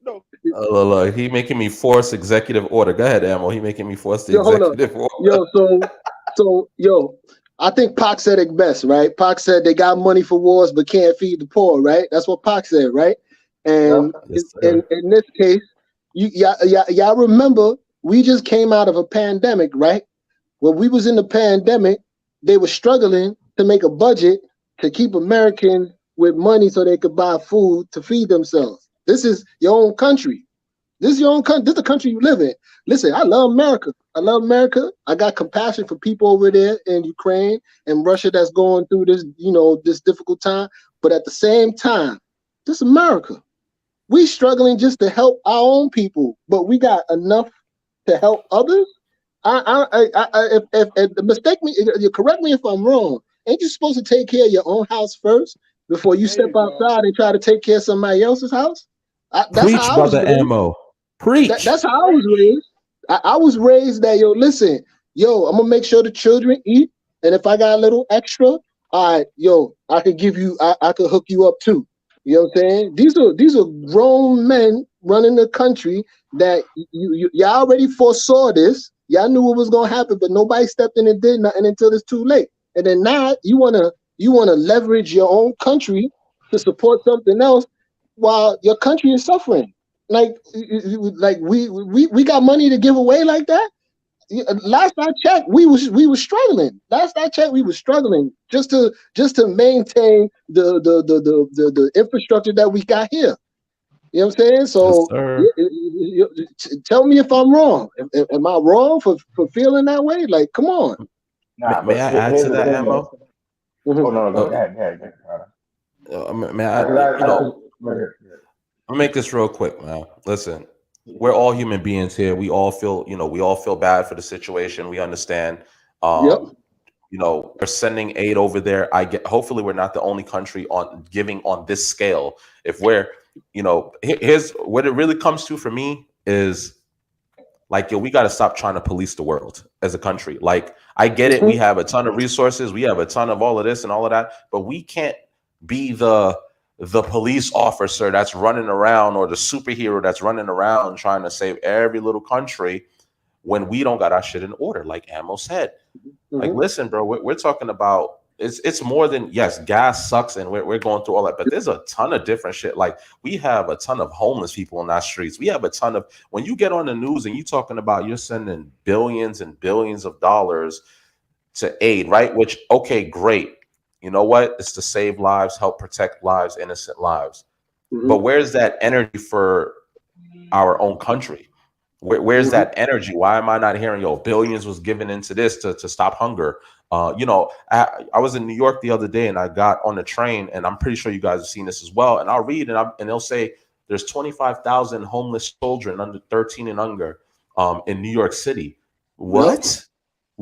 No. Look, he making me force executive order. Go ahead, Ammo. He making me force the executive order. Yo, I think Pac said it best, right? Pac said they got money for wars but can't feed the poor, right? That's what Pac said, right? And in this case, y'all remember we just came out of a pandemic, right? When we was in the pandemic, they were struggling to make a budget to keep Americans with money so they could buy food to feed themselves. This is your own country. This is your own country. This is the country you live in. Listen, I love America. I got compassion for people over there in Ukraine and Russia that's going through this, this difficult time. But at the same time, this is America. We struggling just to help our own people, but we got enough to help others. Mistake me, you correct me if I'm wrong. Ain't you supposed to take care of your own house first before you step outside and try to take care of somebody else's house? Preach, brother Ammo. Preach. That's how I was raised. I was raised that, listen, I'm gonna make sure the children eat, and if I got a little extra, all right, I could give you, I could hook you up too. You know what I'm saying? These are grown men running the country that y'all already foresaw this. Y'all knew what was gonna happen, but nobody stepped in and did nothing until it's too late. And then now you wanna leverage your own country to support something else while your country is suffering. Like we got money to give away like that. Last I checked, we were struggling. Last I checked, we were struggling just to maintain the infrastructure that we got here. You know what I'm saying? So tell me if I'm wrong. Am I wrong for feeling that way? Like, come on. May I add to that, Ammo? Oh no, go ahead. I'll make this real quick, man. Listen, we're all human beings here. We all feel bad for the situation. We understand. We're sending aid over there. Hopefully we're not the only country on giving on this scale. If we're, here's what it really comes to for me is like, we got to stop trying to police the world as a country. Like, I get it. We have a ton of resources. We have a ton of all of this and all of that, but we can't be the police officer that's running around or the superhero that's running around trying to save every little country when we don't got our shit in order, like Ammo said. Like, listen, bro, we're talking about it's more than, yes, gas sucks and we're going through all that, but there's a ton of different shit. Like, we have a ton of homeless people in our streets. We have a ton of, when you get on the news and you talking about you're sending billions and billions of dollars to aid, right? Which, okay, great. You know what? It's to save lives, help protect lives, innocent lives. But where's that energy for our own country? Where's that energy? Why am I not hearing, billions was given into this to stop hunger? I was in New York the other day and I got on the train, and I'm pretty sure you guys have seen this as well. And I'll read and they'll say there's 25,000 homeless children under 13 and under in New York City. What?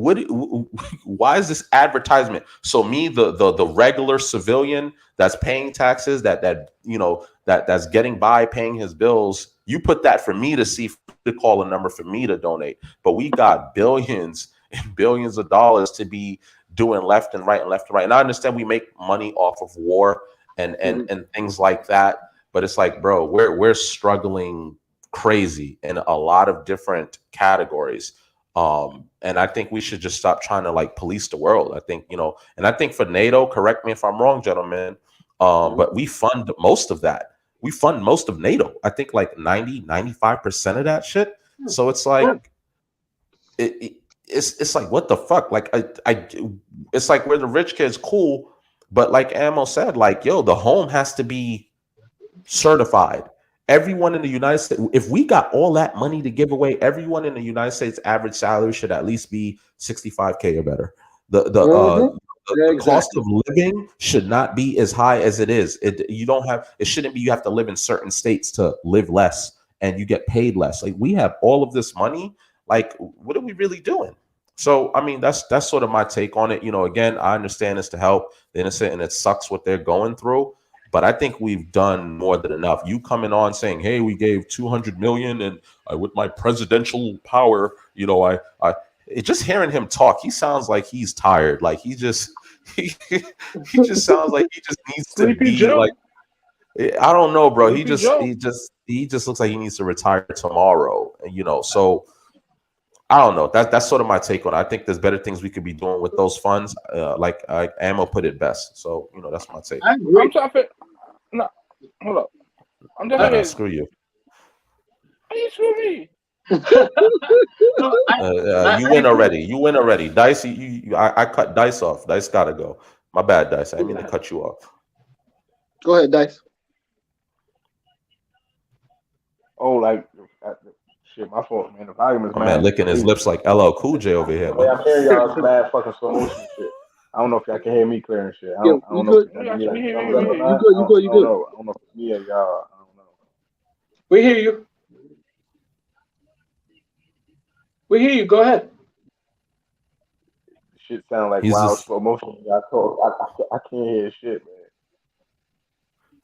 Why is this advertisement? So me, the regular civilian that's paying taxes, that's getting by, paying his bills, you put that for me to see, to call a number for me to donate. But we got billions and billions of dollars to be doing left and right. And I understand we make money off of war and things like that. But it's like, bro, we're struggling crazy in a lot of different categories. And I think we should just stop trying to like police the world. I think, and I think for NATO, correct me if I'm wrong, gentlemen, but we fund most of that. We fund most of NATO. I think like 95% of that shit. So it's like, it's like, what the fuck? Like, it's like we're the rich kids, cool. But like Ammo said, like, yo, the home has to be certified. Everyone in the United States, if we got all that money to give away, everyone in the United States average salary should at least be 65K or better. The cost of living should not be as high as it is. It shouldn't be you have to live in certain states to live less and you get paid less. Like, we have all of this money. Like, what are we really doing? So, I mean, that's sort of my take on it. You know, again, I understand it's to help the innocent and it sucks what they're going through. But I think we've done more than enough. You coming on saying, "Hey, we gave 200 million, and with my presidential power, you know, just hearing him talk, he sounds like he's tired. Like he just sounds like he just needs to be like, I don't know, bro. He just looks like he needs to retire tomorrow. You know, so I don't know. That's sort of my take on it. I think there's better things we could be doing with those funds. Like Ammo put it best. So, you know, that's my take. I'm trying to no, hold up. I'm just screw you. How you screw me? You win already. You win already. Dice, I cut Dice off. Dice gotta go. My bad, Dice. I didn't mean to cut you off. Go ahead, Dice. Oh, like shit, my fault, man. The volume is my man licking his lips like LL Cool J over here, man. Yeah, I'm hearing y'all's bad fucking slow motion shit. I don't know if y'all can hear me clear and shit. I don't know. You good. You good. I don't know if it's me or y'all. I don't know. We hear you. We hear you. Go ahead. Shit sound like wild slow motion. I can't hear shit, man.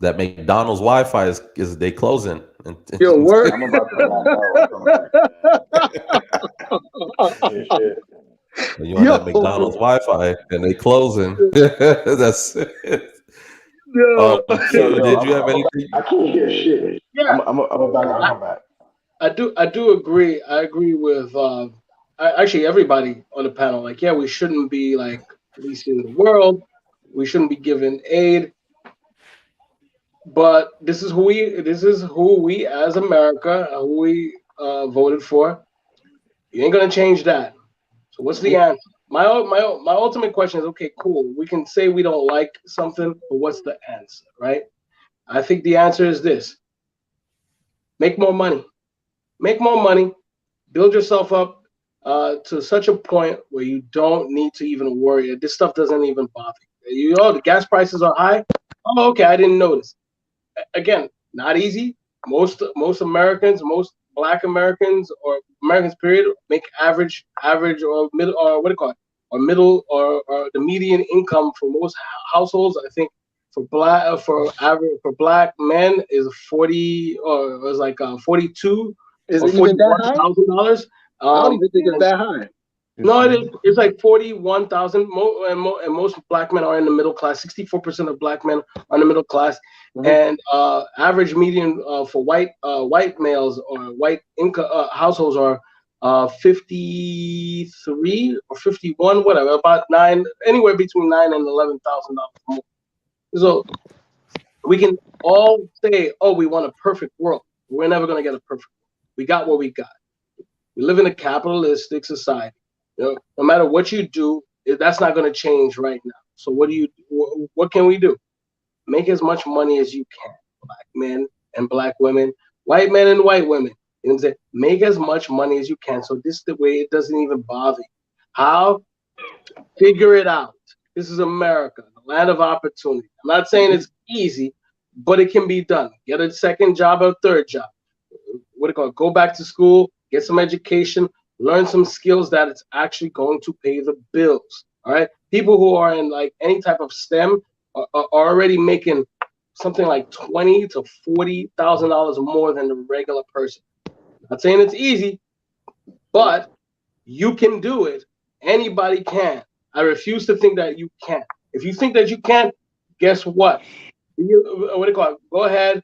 That McDonald's Wi-Fi is they closing. Yo, work. I'm about to shit. You on that McDonald's Wi-Fi and they closing. That's it. Did you have anything? I can't hear shit. Yeah, I'm about to come back. I do agree. I agree with actually everybody on the panel. Like, yeah, we shouldn't be like policing the world. We shouldn't be giving aid. But this is who we as America, who we voted for. You ain't gonna change that. So what's the answer? My ultimate question is, okay, cool. We can say we don't like something, but what's the answer, right? I think the answer is this: make more money. Make more money. Build yourself up to such a point where you don't need to even worry. This stuff doesn't even bother you. You know, the gas prices are high. Oh, okay, I didn't notice. Again, not easy. Most Americans, most Black Americans or Americans period make average or middle or what do you call it? Or middle or the median income for most households. I think for black men is 40 or it was like 42 is or it even that high? $41,000. I don't even think it's that high. No, it's like 41,000, and most black men are in the middle class. 64% of black men are in the middle class, and average median for white males or white income households are 53 or 51, whatever, about anywhere between $9,000 and $11,000 more. So we can all say, "Oh, we want a perfect world." We're never gonna get a perfect world. We got what we got. We live in a capitalistic society. You know, no matter what you do, that's not going to change right now. So what can we do? Make as much money as you can, black men and black women, white men and white women. You know what I'm saying? Make as much money as you can. So this is the way it doesn't even bother you. How? Figure it out. This is America, the land of opportunity. I'm not saying it's easy, but it can be done. Get a second job or a third job. What do you call it? Go back to school, get some education, learn some skills that it's actually going to pay the bills. All right. People who are in like any type of STEM are already making something like $20,000 to $40,000 more than the regular person. Not saying it's easy, but you can do it. Anybody can. I refuse to think that you can't. If you think that you can't, guess what? What do you call it? Go ahead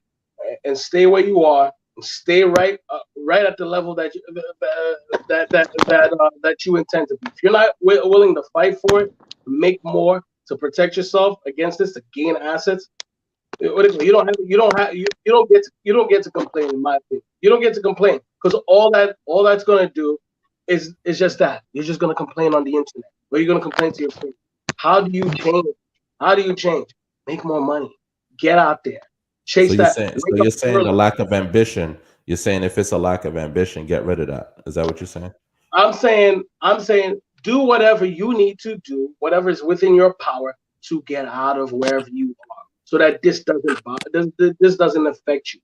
and stay where you are. Stay right at the level that you intend to be. If you're not willing to fight for it, make more to protect yourself against this, to gain assets, you don't get to complain. In my opinion, you don't get to complain because all that's going to do is just that you're just going to complain on the internet, or you're going to complain to your friends. How do you change? How do you change? Make more money. Get out there. Chase that. You're saying the lack of ambition. You're saying if it's a lack of ambition, get rid of that. Is that what you're saying? I'm saying do whatever you need to do, whatever is within your power to get out of wherever you are, so that this doesn't affect you.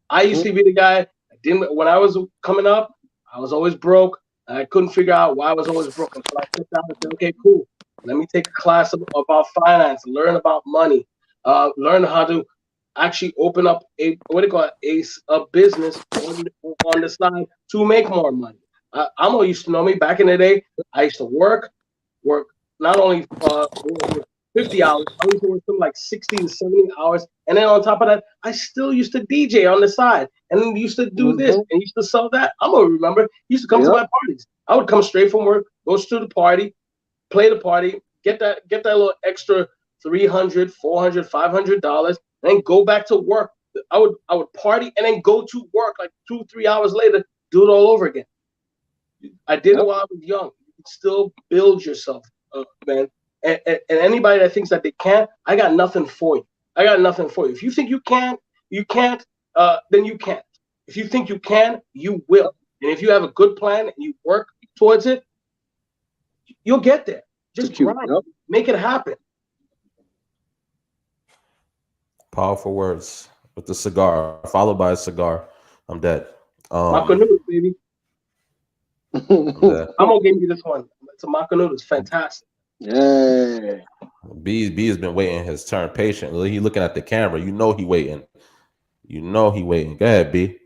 I used to be the guy when I was coming up, I was always broke. I couldn't figure out why I was always broke. So I sit down and say, okay, cool. Let me take a class about finance, learn about money, learn how to actually open up a business on the side to make more money. Amo used to know me back in the day. I used to work not only 50 hours, I used to work something like 60 to 70 hours. And then on top of that, I still used to DJ on the side and used to do this and used to sell that. I'm gonna remember, he used to come to my parties. I would come straight from work, go to the party, play the party, get that little extra $300, $400, $500, and then go back to work. I would party and then go to work like 2-3 hours later, do it all over again. I did it while I was young. You can still build yourself, man. And anybody that thinks that they can't, I got nothing for you. If you think you can't, then you can't. If you think you can, you will. And if you have a good plan and you work towards it, you'll get there. Just grind. Make it happen. Powerful words with the cigar, followed by a cigar. I'm dead. Maco noodles, baby. I'm gonna give you this one. It's a maco noodles, fantastic. Yeah. B has been waiting his turn patiently. He looking at the camera. You know he waiting. Go ahead, B.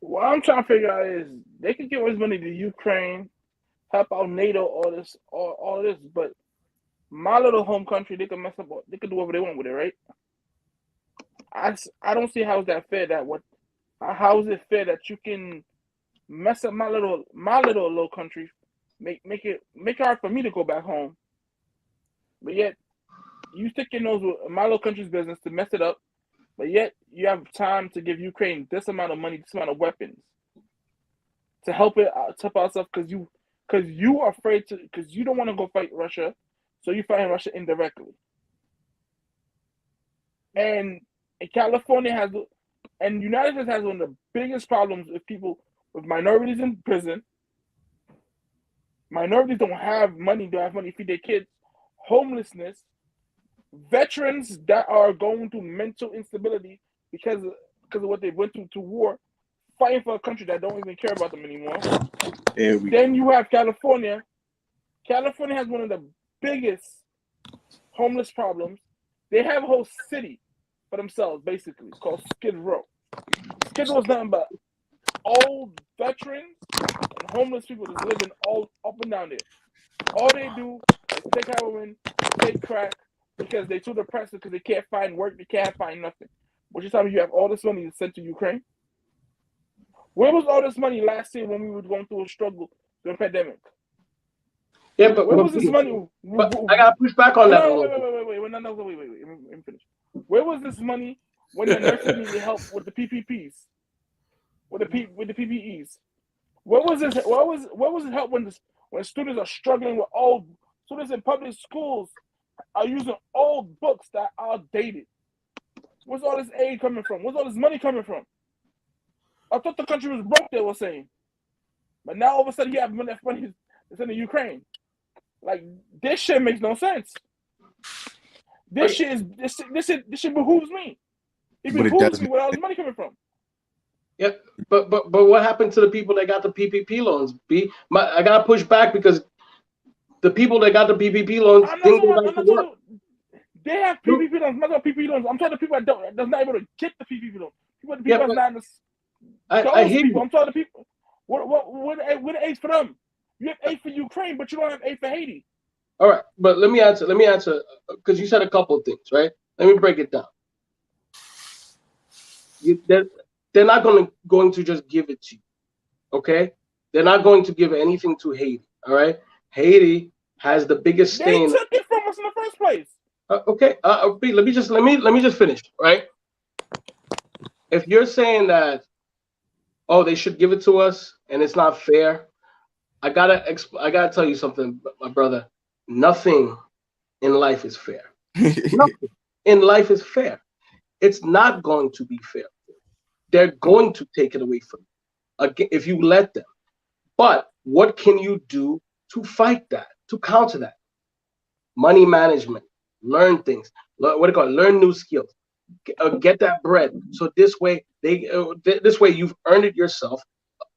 What I'm trying to figure out is they could give us money to Ukraine, help out NATO, all this, but my little home country, they can mess up. They can do whatever they want with it, right? I don't see how is that fair. How is it fair that you can mess up my little country, make it hard for me to go back home, but yet you stick your nose with my little country's business to mess it up, but yet you have time to give Ukraine this amount of money, this amount of weapons to help ourselves because you are afraid to, because you don't want to go fight Russia, so you fighting Russia indirectly. And California and United States has one of the biggest problems with minorities in prison. Minorities don't have money to feed their kids. Homelessness. Veterans that are going through mental instability because of what they went through to war, fighting for a country that don't even care about them anymore. Then you have California. California has one of the biggest homeless problems. They have a whole city for themselves, basically. It's called Skid Row. Skid Row is nothing but old veterans and homeless people that's living all up and down there. All they do is take heroin, take crack, because they're too depressed because they can't find work, they can't find nothing. But you tell me you have all this money sent to Ukraine? Where was all this money last year when we were going through a struggle during the pandemic? Yeah, but where was this money? But I gotta push back on that. Wait. Let me finish. Where was this money when the nurses needed help with the PPPs? With the PPEs? Where was this? Where was it help when students are struggling with old students in public schools are using old books that are outdated? Where's all this aid coming from? Where's all this money coming from? I thought the country was broke, they were saying. But now all of a sudden you have money that's in the Ukraine. Like, this shit makes no sense. This shit behooves me. It behooves me where all this money coming from. Yeah, but what happened to the people that got the PPP loans? I gotta push back because the people that got the PPP loans didn't go back to work. They have PPP loans. I'm not talking PPP loans. I'm talking to people that's not able to get the PPP loans. People that's not in the. I hear you. I'm talking to people. What the aid for them? You have aid for Ukraine, but you don't have aid for Haiti. All right, but let me answer because you said a couple of things, right? Let me break it down. They're not going to just give it to you, okay? They're not going to give anything to Haiti, all right? Haiti has the biggest stain. They took it from us in the first place. Okay, let me just finish, right? If you're saying that, oh, they should give it to us and it's not fair, I gotta tell you something, my brother. Nothing in life is fair. Nothing in life is fair. It's not going to be fair. They're going to take it away from you again if you let them. But what can you do to fight that, to counter that? Money management, learn things, learn new skills, get that bread. So this way this way you've earned it yourself,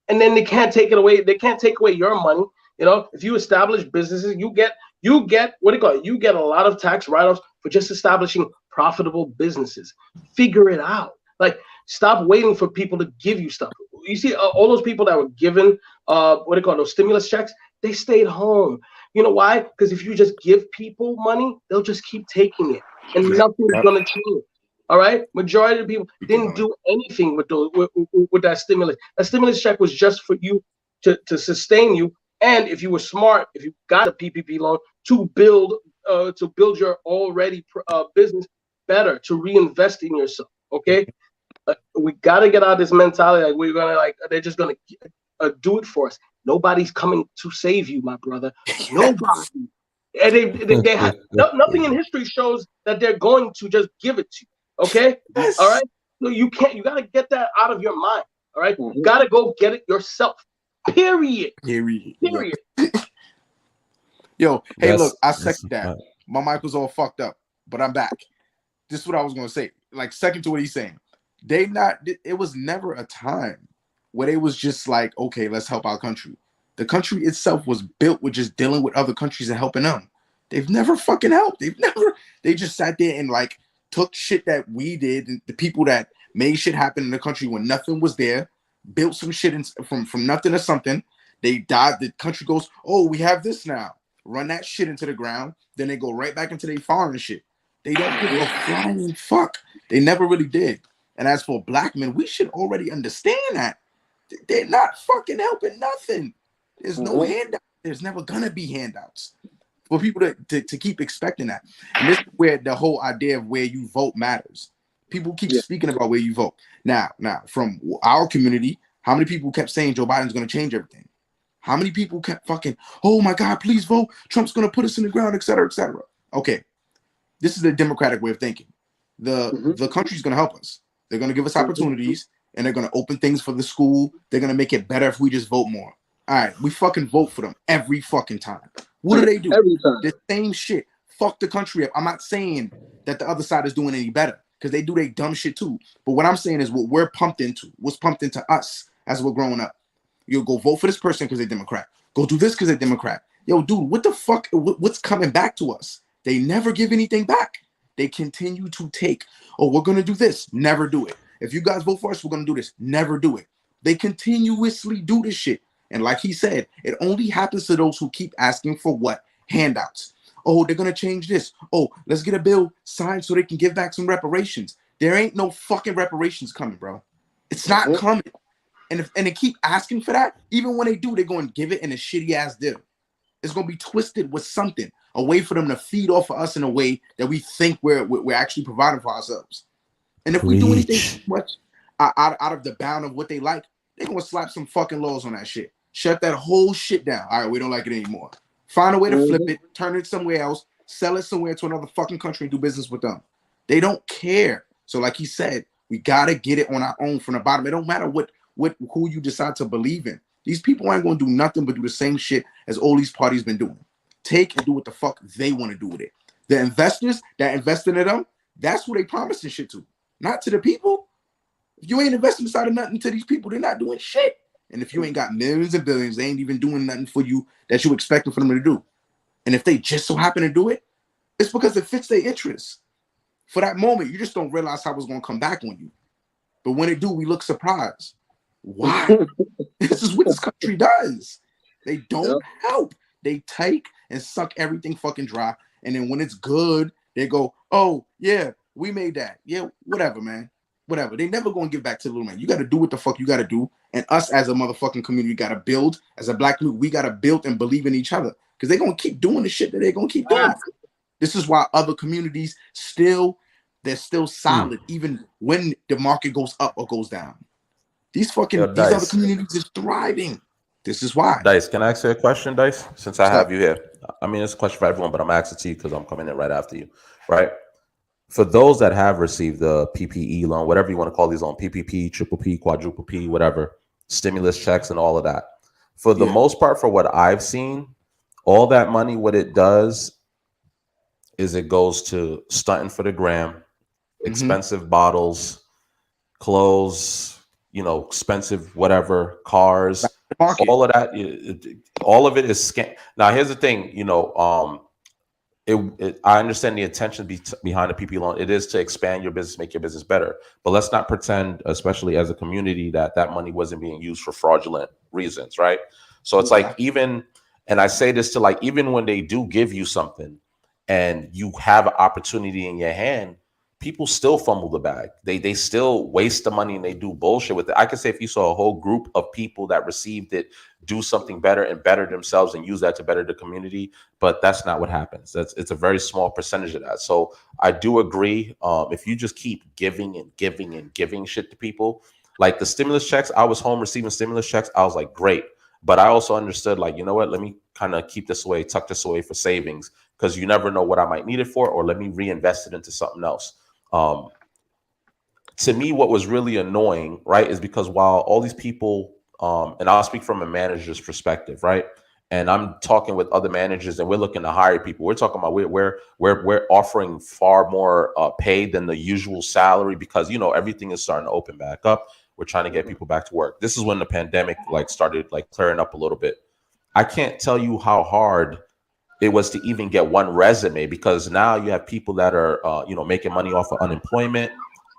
and then they can't take it away. They can't take away your money. You know, if you establish businesses, you get you get a lot of tax write-offs for just establishing profitable businesses. Figure it out. Like, stop waiting for people to give you stuff. You see, all those people that were given those stimulus checks, they stayed home. You know why? Because if you just give people money, they'll just keep taking it, and nothing's gonna change. All right, majority of the people didn't do anything with those with that stimulus. That stimulus check was just for you to sustain you, and if you were smart, if you got a PPP loan to build your already business better, to reinvest in yourself. Okay, we got to get out of this mentality like we're gonna they're just gonna do it for us. Nobody's coming to save you, my brother. Nobody. And they have nothing in history shows that they're going to just give it to you. Okay, yes. All right. So you gotta get that out of your mind. All right, you gotta go get it yourself. Period. Yo, hey, look, I second that. My mic was all fucked up, but I'm back. This is what I was gonna say. Like, second to what he's saying, it was never a time where they was just like, okay, let's help our country. The country itself was built with just dealing with other countries and helping them. They've never fucking helped. They just sat there and like took shit that we did, and the people that made shit happen in the country when nothing was there, built some shit from nothing to something. They died. The country goes, oh, we have this now. Run that shit into the ground. Then they go right back into their foreign shit. They don't give a flying fuck. They never really did. And as for black men, we should already understand that. They're not fucking helping nothing. There's no handout. There's never gonna be handouts for people to keep expecting that. And this is where the whole idea of where you vote matters. People keep speaking about where you vote. Now, from our community, how many people kept saying Joe Biden's gonna change everything? How many people kept fucking, oh my God, please vote. Trump's gonna put us in the ground, et cetera, et cetera. Okay, this is the Democratic way of thinking. The country's gonna help us. They're gonna give us opportunities, and they're gonna open things for the school. They're gonna make it better if we just vote more. All right, we fucking vote for them every fucking time. What do they do? Every time. The same shit. Fuck the country up. I'm not saying that the other side is doing any better, because they do their dumb shit too. But what I'm saying is what we're pumped into, what's pumped into us as we're growing up. You'll go vote for this person because they're Democrat. Go do this because they're Democrat. Yo, dude, what the fuck? What's coming back to us? They never give anything back. They continue to take. Oh, we're going to do this. Never do it. If you guys vote for us, we're going to do this. Never do it. They continuously do this shit. And like he said, it only happens to those who keep asking for what? Handouts. Oh, they're going to change this. Oh, let's get a bill signed so they can give back some reparations. There ain't no fucking reparations coming, bro. It's not coming. And they keep asking for that, even when they do, they're going to give it in a shitty ass deal. It's going to be twisted with something, a way for them to feed off of us in a way that we think we're actually providing for ourselves. And if we do anything too much out of the bound of what they like, they're going to slap some fucking laws on that shit. Shut that whole shit down. All right, we don't like it anymore. Find a way to flip it, turn it somewhere else, sell it somewhere to another fucking country and do business with them. They don't care. So like he said, we got to get it on our own from the bottom. It don't matter who you decide to believe in. These people ain't going to do nothing but do the same shit as all these parties been doing. Take and do what the fuck they want to do with it. The investors that invested in them, that's who they promising shit to, not to the people. If you ain't investing inside of nothing to these people, they're not doing shit. And if you ain't got millions and billions, they ain't even doing nothing for you that you expecting for them to do. And if they just so happen to do it, it's because it fits their interests. For that moment, you just don't realize how it's going to come back on you. But when it do, we look surprised. Why? This is what this country does. They don't help. They take and suck everything fucking dry. And then when it's good, they go, oh, yeah, we made that. Yeah, whatever, man. Whatever. They never going to give back to the little man. You got to do what the fuck you got to do. And us as a motherfucking community got to build. As a black community, we got to build and believe in each other. Because they're going to keep doing the shit that they're going to keep doing. This is why other communities they're still solid, even when the market goes up or goes down. These other communities is thriving. This is why. Dice, can I ask you a question, Dice? Since I have you here, I mean, it's a question for everyone, but I'm asking to you because I'm coming in right after you, right? For those that have received the PPE loan, whatever you want to call these loans, PPP, triple P, quadruple P, whatever, stimulus checks and all of that. For the most part, for what I've seen, all that money, what it does is it goes to stunting for the gram, expensive bottles, clothes, you know, expensive whatever, cars, all of that. All of it is scam. Now, here's the thing, you know, I understand the intention behind the PPP loan. It is to expand your business, make your business better. But let's not pretend, especially as a community, that that money wasn't being used for fraudulent reasons, right? So it's like even, and I say this to like, even when they do give you something and you have an opportunity in your hand, people still fumble the bag. They still waste the money and they do bullshit with it. I could say if you saw a whole group of people that received it do something better and better themselves and use that to better the community, but that's not what happens. It's a very small percentage of that. So I do agree. If you just keep giving and giving and giving shit to people, like the stimulus checks, I was home receiving stimulus checks. I was like, great. But I also understood, like, you know what, let me kind of keep this away, tuck this away for savings, because you never know what I might need it for, or let me reinvest it into something else. To me, what was really annoying, right, is because while all these people, and I'll speak from a manager's perspective, right, and I'm talking with other managers, and we're looking to hire people. We're talking about we're offering far more pay than the usual salary because, you know, everything is starting to open back up. We're trying to get people back to work. This is when the pandemic like started like clearing up a little bit. I can't tell you how hard it was to even get one resume, because now you have people that are, you know, making money off of unemployment.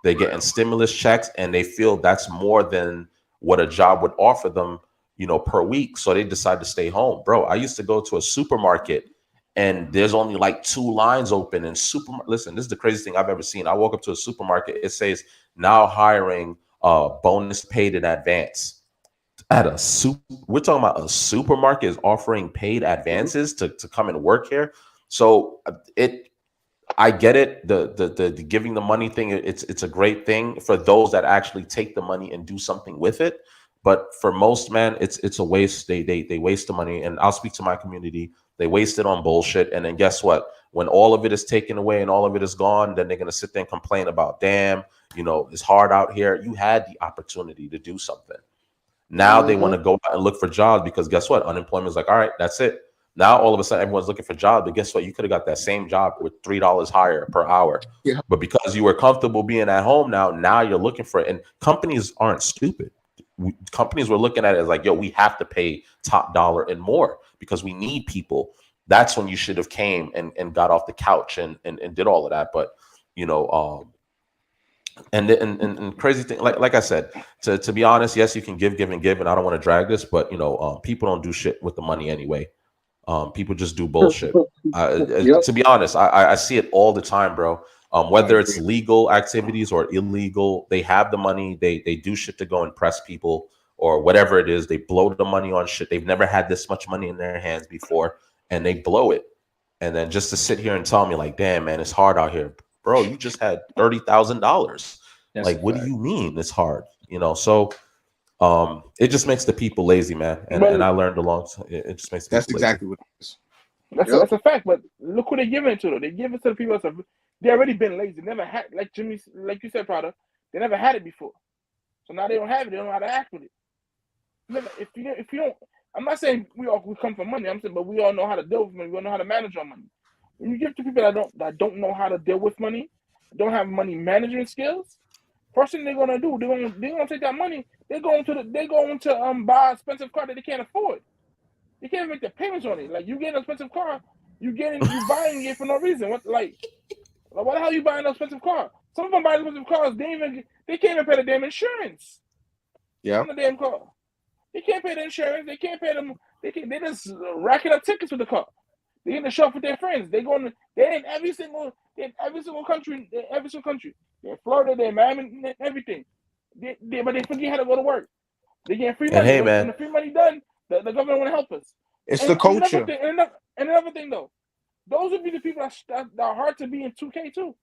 They're getting stimulus checks and they feel that's more than what a job would offer them, you know, per week. So they decide to stay home. Bro, I used to go to a supermarket and there's only like 2 lines open and listen, this is the craziest thing I've ever seen. I walk up to a supermarket, it says now hiring bonus paid in advance. At a we're talking about a supermarket is offering paid advances to come and work here. So I get it. The giving the money thing, it's a great thing for those that actually take the money and do something with it. But for most, man, it's a waste. They waste the money. And I'll speak to my community. They waste it on bullshit. And then guess what? When all of it is taken away and all of it is gone, then they're gonna sit there and complain about, damn, you know, it's hard out here. You had the opportunity to do something. Now they want to go out and look for jobs because guess what? Unemployment is like, all right, that's it. Now all of a sudden everyone's looking for jobs, but guess what? You could have got that same job with $3 higher per hour. Yeah. But because you were comfortable being at home now you're looking for it. And companies aren't stupid. Companies were looking at it as like, yo, we have to pay top dollar and more because we need people. That's when you should have came and got off the couch and did all of that. But you know, and crazy thing, like I said, to be honest, yes, you can give, and I don't want to drag this, but you know, people don't do shit with the money anyway. People just do bullshit. To be honest, I see it all the time, bro. Whether it's legal activities or illegal, they have the money, they do shit to go impress people or whatever it is. They blow the money on shit. They've never had this much money in their hands before, and they blow it. And then just to sit here and tell me like, damn, man, it's hard out here. Bro, you just had $30,000. Like, what do you mean it's hard? You know, so it just makes the people lazy, man. And I learned it just makes that's exactly lazy. What it is. That's a fact. But look who they give it to though. They give it to the people that's they already been lazy. They never had, like Jimmy, like you said, Prada, they never had it before. So now they don't have it. They don't know how to act with it. If you don't, I'm not saying we come from money. I'm saying, but we all know how to deal with money. We all know how to manage our money. When you give to people that don't know how to deal with money, don't have money management skills, first thing they're gonna do, they're gonna take that money. They're going to buy an expensive car that they can't afford. They can't make the payments on it. Like you get an expensive car, you buying it for no reason. What the hell are you buying an expensive car? Some of them buy expensive cars. They can't even pay the damn insurance. Yeah. On the damn car. They can't pay the insurance. They can't pay them. They just racking up tickets with the car. They're in the shop with their friends. They're in every single country. Every single country. They're in Florida. They're in Miami. Everything. But they forget how to go to work. They get free money. And hey, man, when the free money done, the government want to help us. It's the culture. Another thing though, those would be the people that are hard to be in 2K too.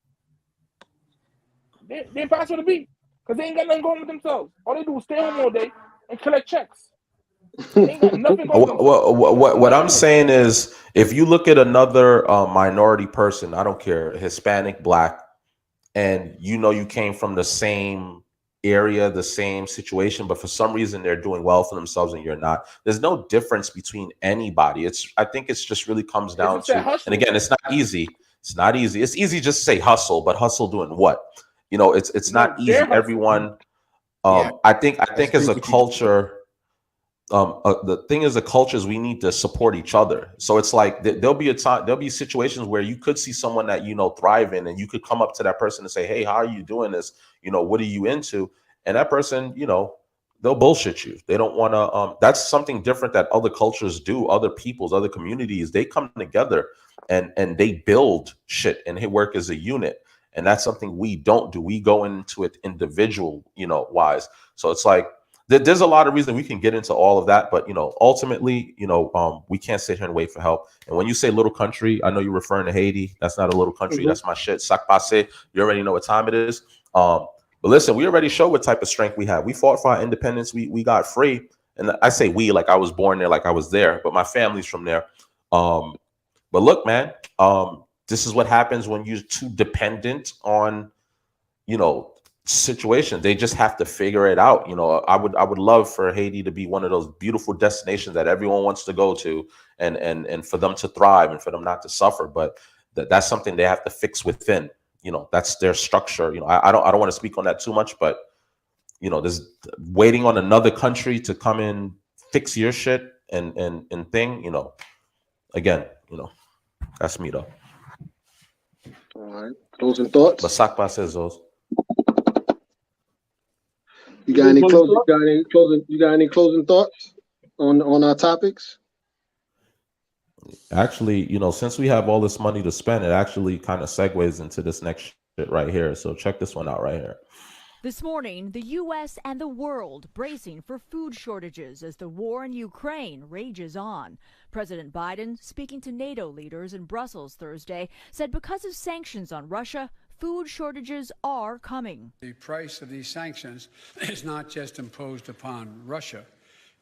They're impossible to beat because they ain't got nothing going with themselves. All they do is stay home all day and collect checks. Ain't got nothing going on. What I'm saying is, if you look at another minority person, I don't care, Hispanic, Black, and you came from the same area, the same situation, but for some reason they're doing well for themselves and you're not. There's no difference between anybody. I think it's just really comes down to, and again, it's not easy. It's not easy. It's easy just to say hustle, but hustle doing what? It's not easy. Everyone, I think as a culture, the thing is, the cultures, we need to support each other. So it's like there'll be situations where you could see someone that thriving, and you could come up to that person and say, "Hey, how are you doing this? What are you into?" And that person, they'll bullshit you. They don't want to. That's something different that other cultures do. Other peoples, other communities, they come together and they build shit and they work as a unit. And that's something we don't do. We go into it individual, wise. So it's like, there's a lot of reason we can get into all of that, but ultimately, we can't sit here and wait for help. And when you say little country, I know you're referring to Haiti. That's not a little country. That's my shit. Sac passe. You already know what time it is. But listen, we already showed what type of strength we have. We fought for our independence. We got free. And I say we, like I was born there, like I was there, but my family's from there. But look, man, this is what happens when you're too dependent on, situation. They just have to figure it out. I would love for Haiti to be one of those beautiful destinations that everyone wants to go to, and for them to thrive and for them not to suffer. But that's something they have to fix within. That's their structure. I don't want to speak on that too much, but there's waiting on another country to come in, fix your shit and thing. Again, that's me though. All right, closing thoughts. But Sakpa says those. You got any closing thoughts on our topics? Actually, since we have all this money to spend, it actually kind of segues into this next shit right here. So check this one out right here. This morning, the U.S. and the world bracing for food shortages as the war in Ukraine rages on. President Biden, speaking to NATO leaders in Brussels Thursday, said because of sanctions on Russia, food shortages are coming. The price of these sanctions is not just imposed upon Russia.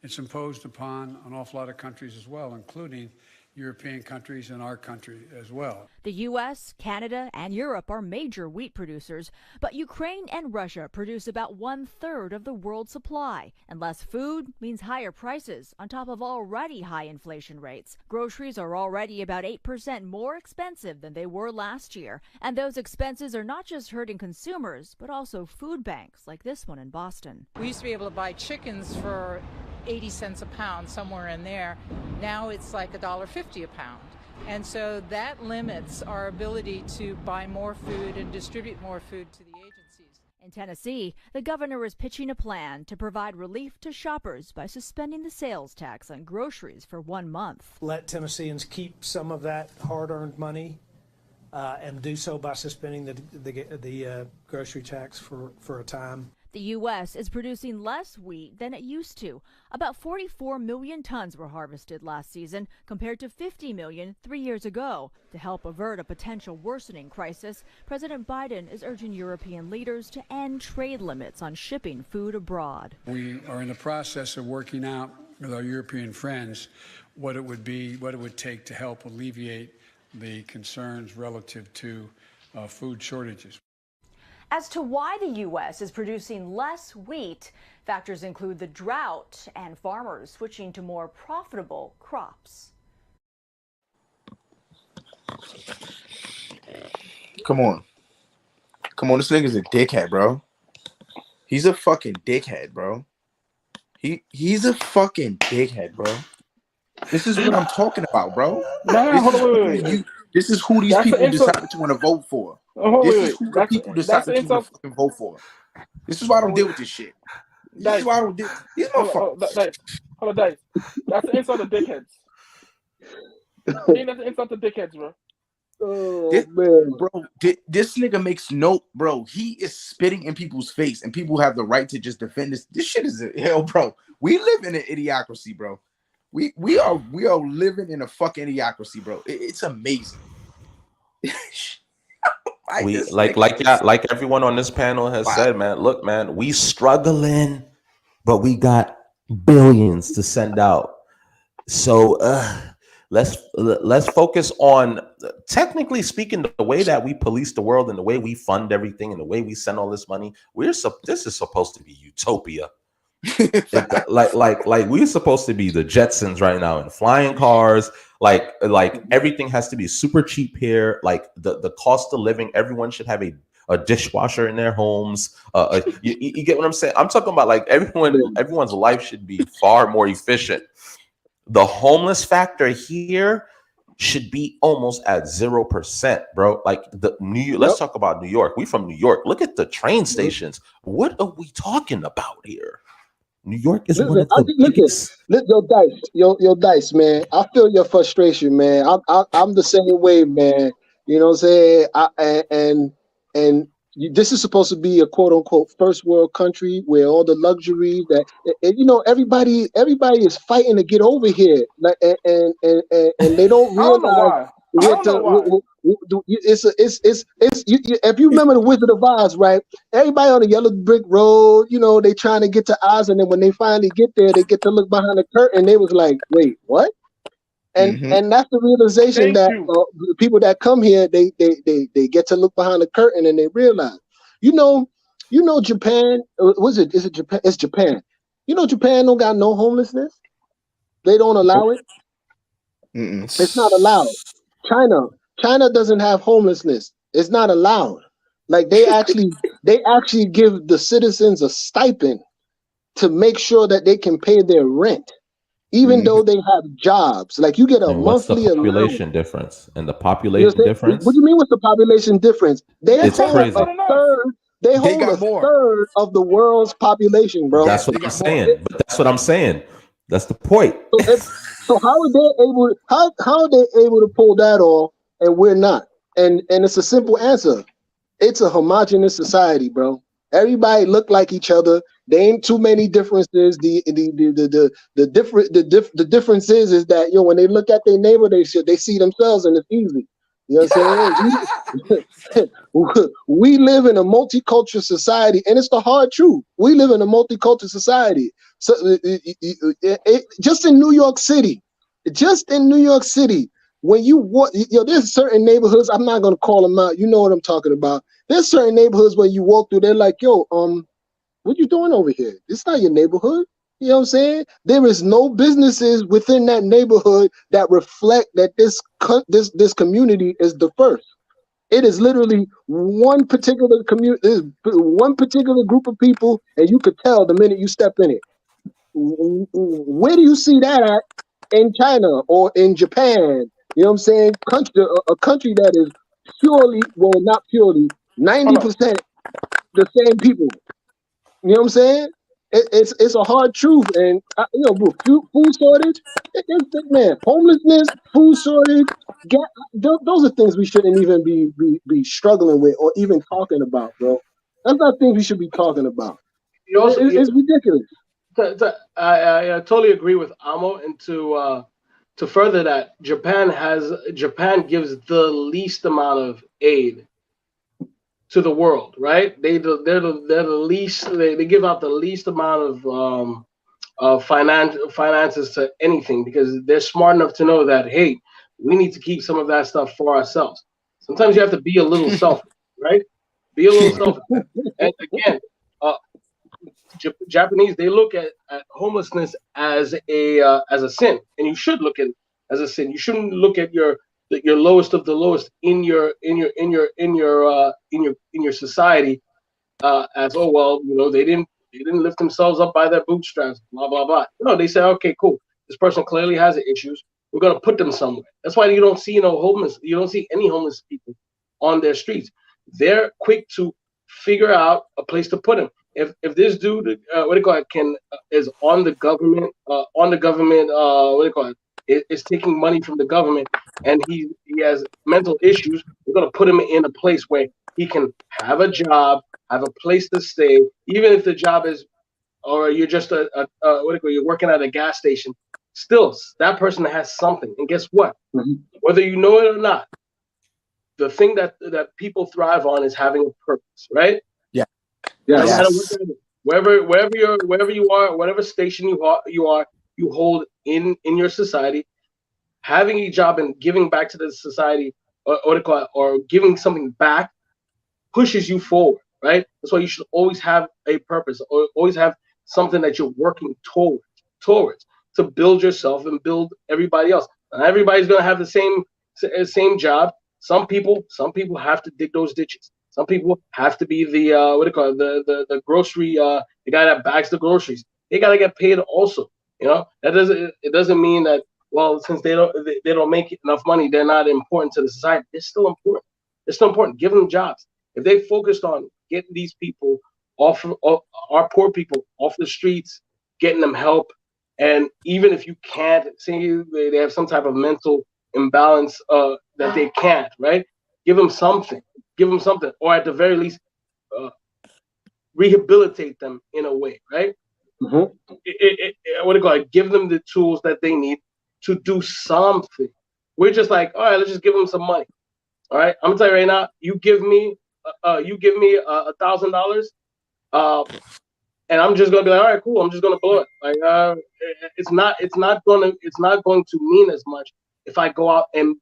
It's imposed upon an awful lot of countries as well, including European countries and our country as well. The U.S., Canada, and Europe are major wheat producers, but Ukraine and Russia produce about 1/3 of the world's supply. And less food means higher prices on top of already high inflation rates. Groceries are already about 8% more expensive than they were last year. And those expenses are not just hurting consumers, but also food banks like this one in Boston. We used to be able to buy chickens for 80 cents a pound, somewhere in there. Now it's like $1.50 a pound. And so that limits our ability to buy more food and distribute more food to the agencies. In Tennessee, the governor is pitching a plan to provide relief to shoppers by suspending the sales tax on groceries for 1 month. Let Tennesseans keep some of that hard-earned money and do so by suspending the grocery tax for a time. The U.S. is producing less wheat than it used to. About 44 million tons were harvested last season, compared to 50 million 3 years ago. To help avert a potential worsening crisis, President Biden is urging European leaders to end trade limits on shipping food abroad. We are in the process of working out with our European friends what it would take to help alleviate the concerns relative to food shortages. As to why the U.S. is producing less wheat, factors include the drought and farmers switching to more profitable crops. Come on, this nigga's a dickhead, bro. He's a fucking dickhead, bro. He's a fucking dickhead, bro. This is what I'm talking about, bro. This is who these people decided to want to vote for. This is who the people decided to fucking vote for. This is why I don't deal with this shit. This is why I don't deal. These motherfuckers. Hold on, Dice. That's the insult of dickheads. That's the insult of dickheads, bro. Oh, man. Bro, this nigga makes no, bro. He is spitting in people's face, and people have the right to just defend this. This shit is hell, bro. We live in an idiocracy, bro. We are living in a fucking idiocracy, bro. It's amazing. Like everyone on this panel has said, man. Look, man, we struggling, but we got billions to send out. So let's focus on, technically speaking, the way that we police the world and the way we fund everything and the way we send all this money. This is supposed to be utopia. like we're supposed to be the Jetsons right now in flying cars. Like everything has to be super cheap here. Like the cost of living, everyone should have a dishwasher in their homes. You get what I'm saying? I'm talking about like everyone's life should be far more efficient. The homeless factor here should be almost at 0%, bro. Like let's talk about New York. We from New York. Look at the train stations. What are we talking about here? New York is one of the biggest. Yo, Dice, man. I feel your frustration, man. I'm the same way, man. You know what I'm saying? This is supposed to be a quote unquote first world country where all the luxuries that everybody is fighting to get over here, like and they don't realize. If you remember the Wizard of Oz, right? Everybody on the yellow brick road, they trying to get to Oz, and then when they finally get there, they get to look behind the curtain. They was like, "Wait, what?" And that's the realization that the people that come here, they get to look behind the curtain and they realize, Japan. Is it Japan? It's Japan. Japan don't got no homelessness. They don't allow it. It's not allowed. China doesn't have homelessness. It's not allowed. Like they actually give the citizens a stipend to make sure that they can pay their rent, even though they have jobs. Like you get a monthly population difference. And the population difference. What do you mean? What's the population difference? It's crazy. They hold a third of the world's population, bro. That's what I'm saying. But that's what I'm saying. That's the point. So how are they able? How are they able to pull that off and we're not? And it's a simple answer. It's a homogenous society, bro. Everybody look like each other. There ain't too many differences. The difference is that when they look at their neighbor, they see themselves, and it's easy. You know what I'm saying? We live in a multicultural society, and it's the hard truth. We live in a multicultural society. So just in New York City, when you walk, there's certain neighborhoods. I'm not gonna call them out. You know what I'm talking about. There's certain neighborhoods where you walk through, they're like, what you doing over here? It's not your neighborhood. You know what I'm saying? There is no businesses within that neighborhood that reflect that this community is the first. It is literally one particular community, one particular group of people, and you could tell the minute you step in it. Where do you see that at in China or in Japan? You know what I'm saying? A country that is not purely, 90% the same people. You know what I'm saying? It's a hard truth, and food shortage, homelessness, food shortage, those are things we shouldn't even be struggling with or even talking about, bro. That's not things we should be talking about. It's ridiculous. I totally agree with Amo, and to further that, Japan gives the least amount of aid to the world, right? They're the least. They give out the least amount of finances to anything because they're smart enough to know that, hey, we need to keep some of that stuff for ourselves. Sometimes you have to be a little selfish, right? Be a little selfish. And again, Japanese, they look at homelessness as a sin, and you should look at it as a sin. You shouldn't look at your lowest of the lowest in your society as they didn't lift themselves up by their bootstraps, blah blah blah. No, they say, okay, cool. This person clearly has issues. We're gonna put them somewhere. That's why you don't see you don't see any homeless people on their streets. They're quick to figure out a place to put them. If this dude, is on the government, is taking money from the government, and he has mental issues, we're gonna put him in a place where he can have a job, have a place to stay, even if the job is, or you're just you're working at a gas station. Still, that person has something, and guess what? Mm-hmm. Whether you know it or not, the thing that people thrive on is having a purpose, right? Yeah. No wherever you are, whatever station you hold in your society, having a job and giving back to the society, or giving something back, pushes you forward, right? That's why you should always have a purpose, or always have something that you're working towards to build yourself and build everybody else. Not everybody's gonna have the same job. Some people have to dig those ditches. Some people have to be the the grocery the guy that bags the groceries. They gotta get paid also. It doesn't mean that, well, since they don't make enough money, they're not important to the society. They're still important. They're still important. Give them jobs. If they focused on getting these people off our poor people off the streets, getting them help, and even if you can't, say they have some type of mental imbalance that they can't, right? Give them something, or at the very least, rehabilitate them in a way, right? Mm-hmm. What do you call it? Give them the tools that they need to do something. We're just like, all right, let's just give them some money. All right, I'm gonna tell you right now. You give me $1,000, and I'm just gonna be like, all right, cool. I'm just gonna blow it. Like, it's not going to mean as much if I go out and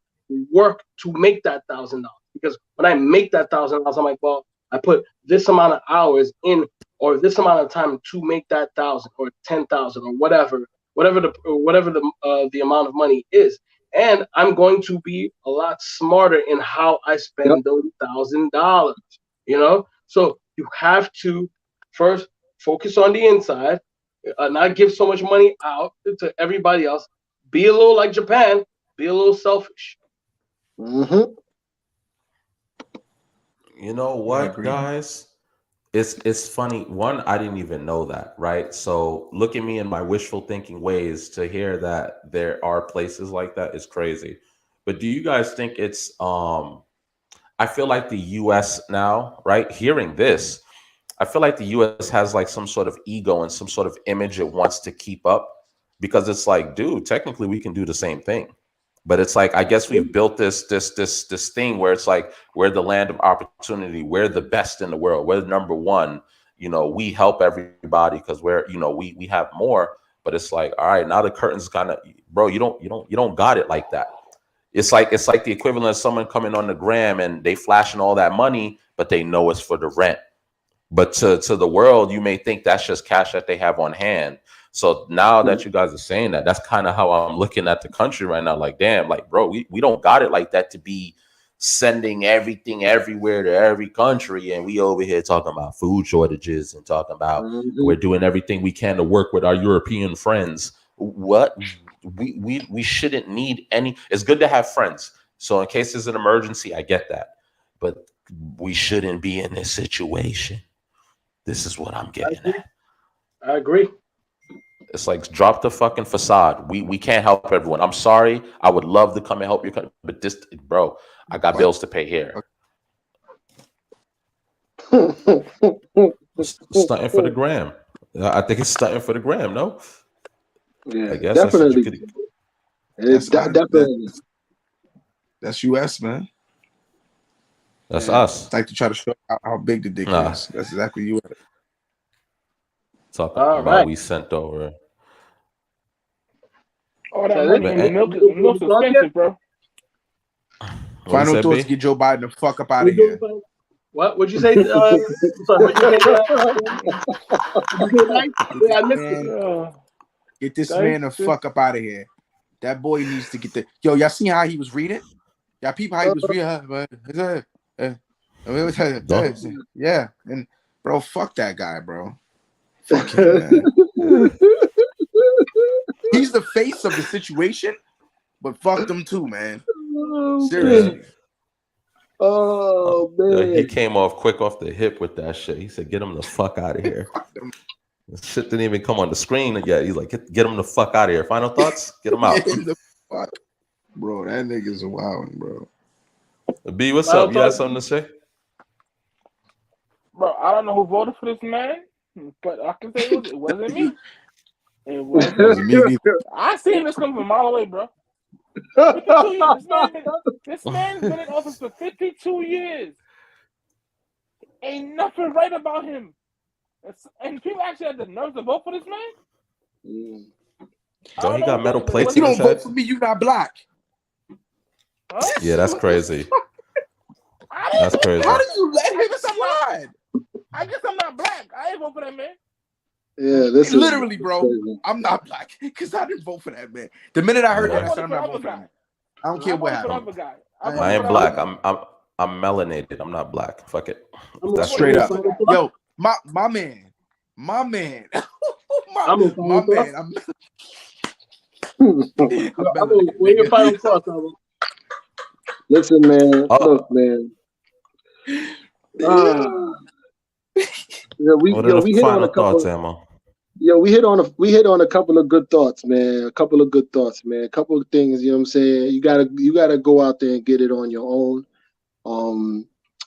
work to make that $1,000. Because when I make that $1,000, I'm like, well, I put this amount of hours in, or this amount of time to make that 1,000 or 10,000 or whatever the amount of money is. And I'm going to be a lot smarter in how I spend those $1,000. So you have to first focus on the inside, not give so much money out to everybody else. Be a little like Japan. Be a little selfish. Mm-hmm. You know what, guys? It's funny. One, I didn't even know that, right? So look at me in my wishful thinking ways. To hear that there are places like that is crazy. But do you guys think it's I feel like the US now, right? Hearing this, I feel like the US has like some sort of ego and some sort of image it wants to keep up, because it's like, dude, technically we can do the same thing. But it's like, I guess we've built this thing where it's like, we're the land of opportunity. We're the best in the world. We're number one. We help everybody because we have more. But it's like, all right, now the curtain's kind of, bro, you don't got it like that. It's like the equivalent of someone coming on the gram and they flashing all that money, but they know it's for the rent. But to the world, you may think that's just cash that they have on hand. So now that you guys are saying that, that's kind of how I'm looking at the country right now. Like, damn, like, bro, we don't got it like that to be sending everything everywhere to every country. And we over here talking about food shortages and talking about we're doing everything we can to work with our European friends. What? We shouldn't need any. It's good to have friends. So in case there's an emergency, I get that. But we shouldn't be in this situation. This is what I'm getting at. I agree. It's like, drop the fucking facade. We can't help everyone. I'm sorry. I would love to come and help you, but this, bro, I got bills to pay here. Stunting for the gram. I think it's stunting for the gram. No. Yeah, I guess definitely. That's Definitely. That's US, man. That's us. It's like to try to show how big the dick is. That's exactly US. Talking about we sent over. Oh, that money in the milk's expensive, bro. Final thoughts, get Joe Biden the fuck up out of here. What would you say? Sorry, what'd you say? I missed it. Get this man the fuck up out of here. That boy needs to get the. Yo, y'all seen how he was reading? Y'all people how he was reading? Yeah, and bro, fuck that guy, bro. Fuck him, man. He's the face of the situation, but fuck them too, man. Seriously. Oh man. He came off quick off the hip with that shit. He said, "Get him the fuck out of here." Shit didn't even come on the screen yet. He's like, "Get him the fuck out of here." Final thoughts? Get him out. Bro, that nigga's a wild one, bro. B, what's up? You got something to say? Bro, I don't know who voted for this man, but I can say it wasn't me. It wasn't me. I seen this come from a mile away, bro. 52 years. This man's been in office for 52 years. Ain't nothing right about him. And people actually had the nerve to vote for this man. So he got metal plates If you in his don't vote head. for me, you're not black. Huh? Yeah, that's crazy. That's crazy. How did you let him slide? I guess I'm not black. I ain't vote for that man. Yeah, this Literally, is bro. crazy. I'm not black because I didn't vote for that man. The minute I heard Yeah. that, I said I'm not voting for him. I don't care what happened. I ain't black. I'm melanated. I'm not black. Fuck it. That's straight up. Yo, my man. my man. I'm in final man. where your final thoughts, Albert? Listen, man. Look, man. We hit on a couple. We hit on a couple of good thoughts, man. A couple of good thoughts, man. A couple of things. You know what I'm saying? You gotta go out there and get it on your own.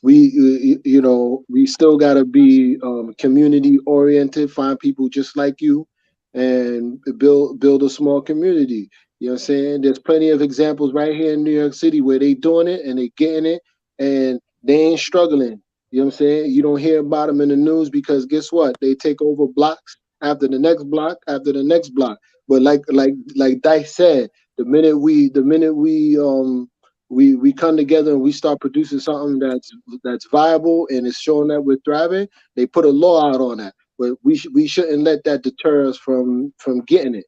We still gotta be community oriented. Find people just like you, and build a small community. You know what I'm saying? There's plenty of examples right here in New York City where they doing it and they getting it and they ain't struggling. You know what I'm saying? You don't hear about them in the news because guess what? They take over blocks after the next block after the next block. But like Dice said, the minute we come together and we start producing something that's viable and it's showing that we're thriving, they put a law out on that. But we shouldn't let that deter us from getting it.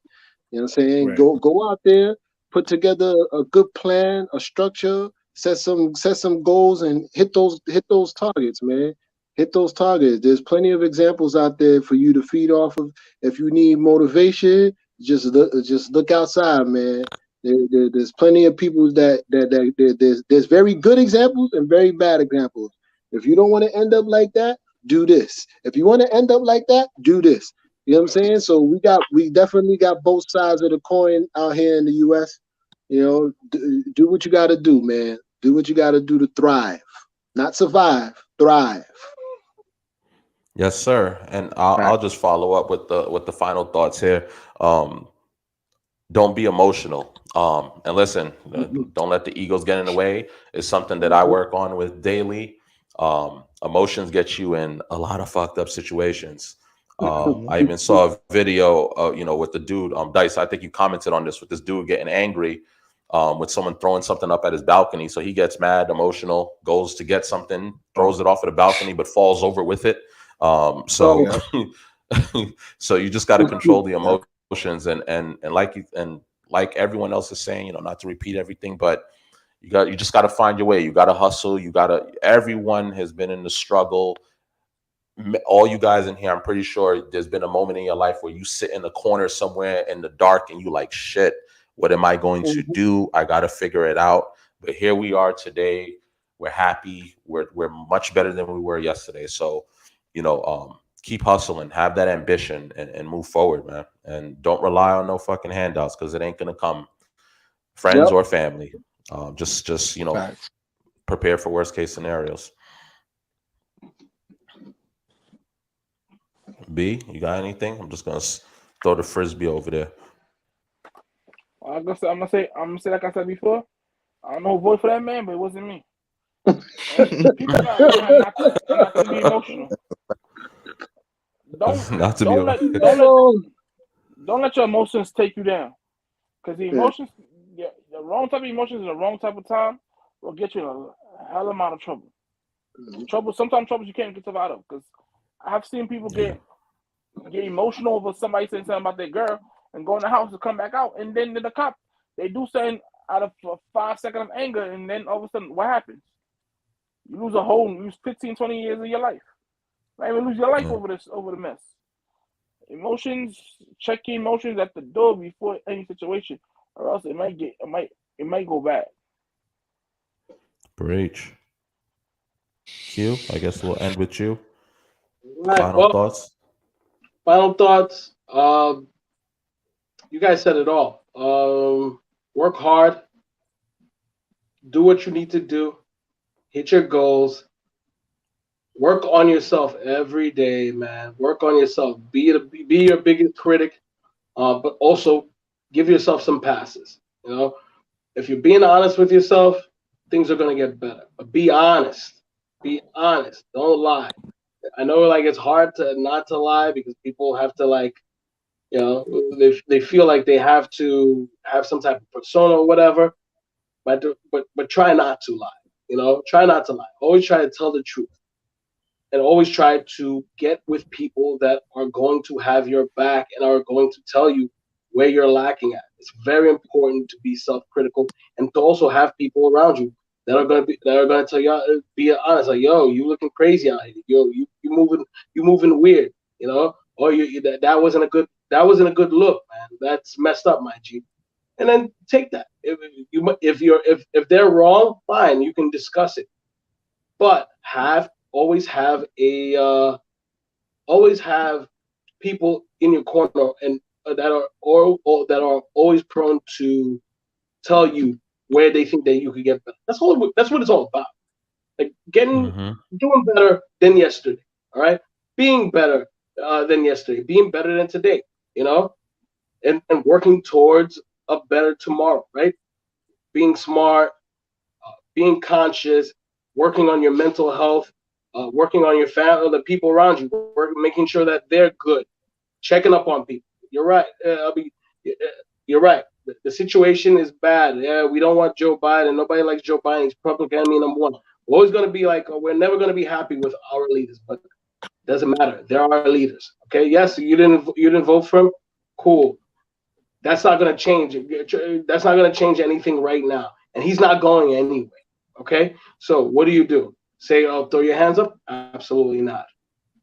You know what I'm saying? Right. Go out there, put together a good plan, a structure, set some goals, and hit those targets, man. Hit those targets. There's plenty of examples out there for you to feed off of. If you need motivation, just look outside, man. There's plenty of people that there's very good examples and very bad examples. If you don't want to end up like that, do this. If you want to end up like that, do this. You know what I'm saying? So we definitely got both sides of the coin out here in the U.S. You know, do what you got to do, man. Do what you got to do to thrive, not survive, thrive. Yes, sir. And I'll just follow up with the final thoughts here. Don't be emotional. And listen, don't let the egos get in the way. It's something that I work on with daily. Emotions get you in a lot of fucked up situations. I even saw a video, with the dude, Dice. I think you commented on this with this dude getting angry with someone throwing something up at his balcony. So he gets mad, emotional, goes to get something, throws it off of the balcony, but falls over with it. So you just got to control the emotions and like everyone else is saying, not to repeat everything, but you just got to find your way. You got to hustle. Everyone has been in the struggle. All you guys in here, I'm pretty sure there's been a moment in your life where you sit in a corner somewhere in the dark and you like, shit, what am I going to do? I got to figure it out. But here we are today. We're happy. We're much better than we were yesterday. So, keep hustling, have that ambition and move forward, man. And don't rely on no fucking handouts because it ain't going to come, friends or family. Just prepare for worst case scenarios. B, you got anything? I'm just gonna throw the frisbee over there. I'm gonna say like I said before. I don't know who voted for that man, but it wasn't me. People got not to be emotional. Don't let your emotions take you down, because the emotions, the wrong type of emotions in the wrong type of time will get you in a hell amount of trouble. Sometimes troubles you can't get yourself out of. Because I've seen people get emotional over somebody saying something about their girl and go in the house and come back out, and then the cop, they do something out of 5 seconds of anger, and then all of a sudden, what happens? You lose 15, 20 years of your life. Not even lose your life over the mess. Emotions, check your emotions at the door before any situation, or else it might go bad. Preach. Q, I guess we'll end with you. Right, Final thoughts. Final thoughts. You guys said it all. Work hard. Do what you need to do. Hit your goals. Work on yourself every day, man. Work on yourself. Be your biggest critic, but also give yourself some passes. If you're being honest with yourself, things are gonna get better. But be honest. Be honest. Don't lie. I know like it's hard to not to lie because people have to like, you know, they feel like they have to have some type of persona or whatever. But try not to lie. You know, try not to lie. Always try to tell the truth, and always try to get with people that are going to have your back and are going to tell you where you're lacking at. It's very important to be self-critical and to also have people around you that are going to tell you, be honest, like, yo, you looking crazy out here. Yo, you moving weird. You know, or that wasn't a good look, man. That's messed up, my G. And then take that. If they're wrong, fine, you can discuss it. But always have people in your corner and that are always prone to tell you where they think that you could get better. That's what it's all about. Like doing better than yesterday. All right, being better than yesterday, being better than today. You know, and working towards a better tomorrow. Right, being smart, being conscious, working on your mental health, working on your family, the people around you, making sure that they're good, checking up on people. You're right. You're right. The situation is bad. Yeah, we don't want Joe Biden. Nobody likes Joe Biden. He's public enemy number one. We're always going to be like, we're never going to be happy with our leaders, but it doesn't matter. They're our leaders. Okay. Yes, you didn't vote for him. Cool. That's not going to change. That's not going to change anything right now, and he's not going anyway. Okay. So what do? Say, oh, throw your hands up? Absolutely not.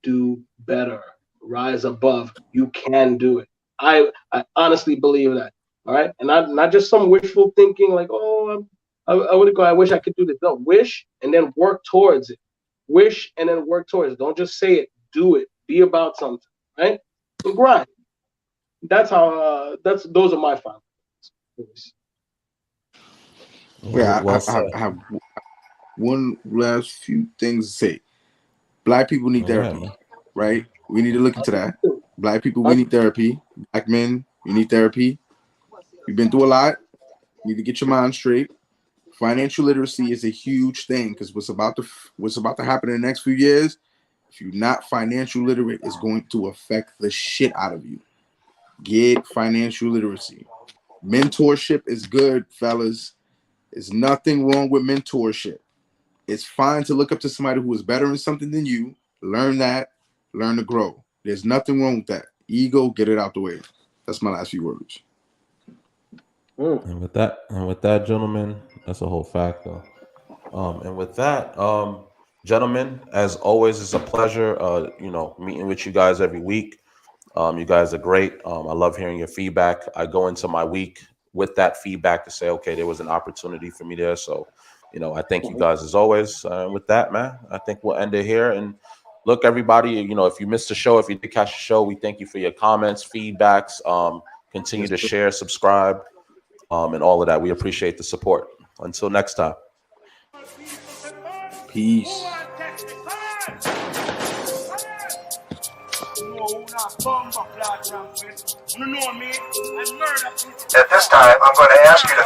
Do better. Rise above. You can do it. I honestly believe that. All right. And not just some wishful thinking like, oh, I wish I could do this. No, wish and then work towards it. Wish and then work towards it. Don't just say it. Do it. Be about something. Right? And grind. That's how. Those are my final thoughts. Yeah, I have one last few things to say. Black people need therapy, right? We need to look into that. Black people, we need therapy. Black men, we need therapy. You've been through a lot. You need to get your mind straight. Financial literacy is a huge thing because what's about to happen in the next few years, if you're not financial literate, is going to affect the shit out of you. Get financial literacy. Mentorship is good, fellas. There's nothing wrong with mentorship. It's fine to look up to somebody who is better in something than you. Learn that. Learn to grow. There's nothing wrong with that. Ego, get it out the way. That's my last few words. And with that, gentlemen, that's a whole fact, though. And with that, gentlemen, as always, it's a pleasure. Meeting with you guys every week. You guys are great. I love hearing your feedback. I go into my week with that feedback to say, okay, there was an opportunity for me there. So, I thank you guys as always. With that, man, I think we'll end it here. And look, everybody, if you missed the show, if you did catch the show, we thank you for your comments, feedbacks. Continue to share, subscribe, and all of that. We appreciate the support. Until next time. Peace. At this time, I'm going to ask you to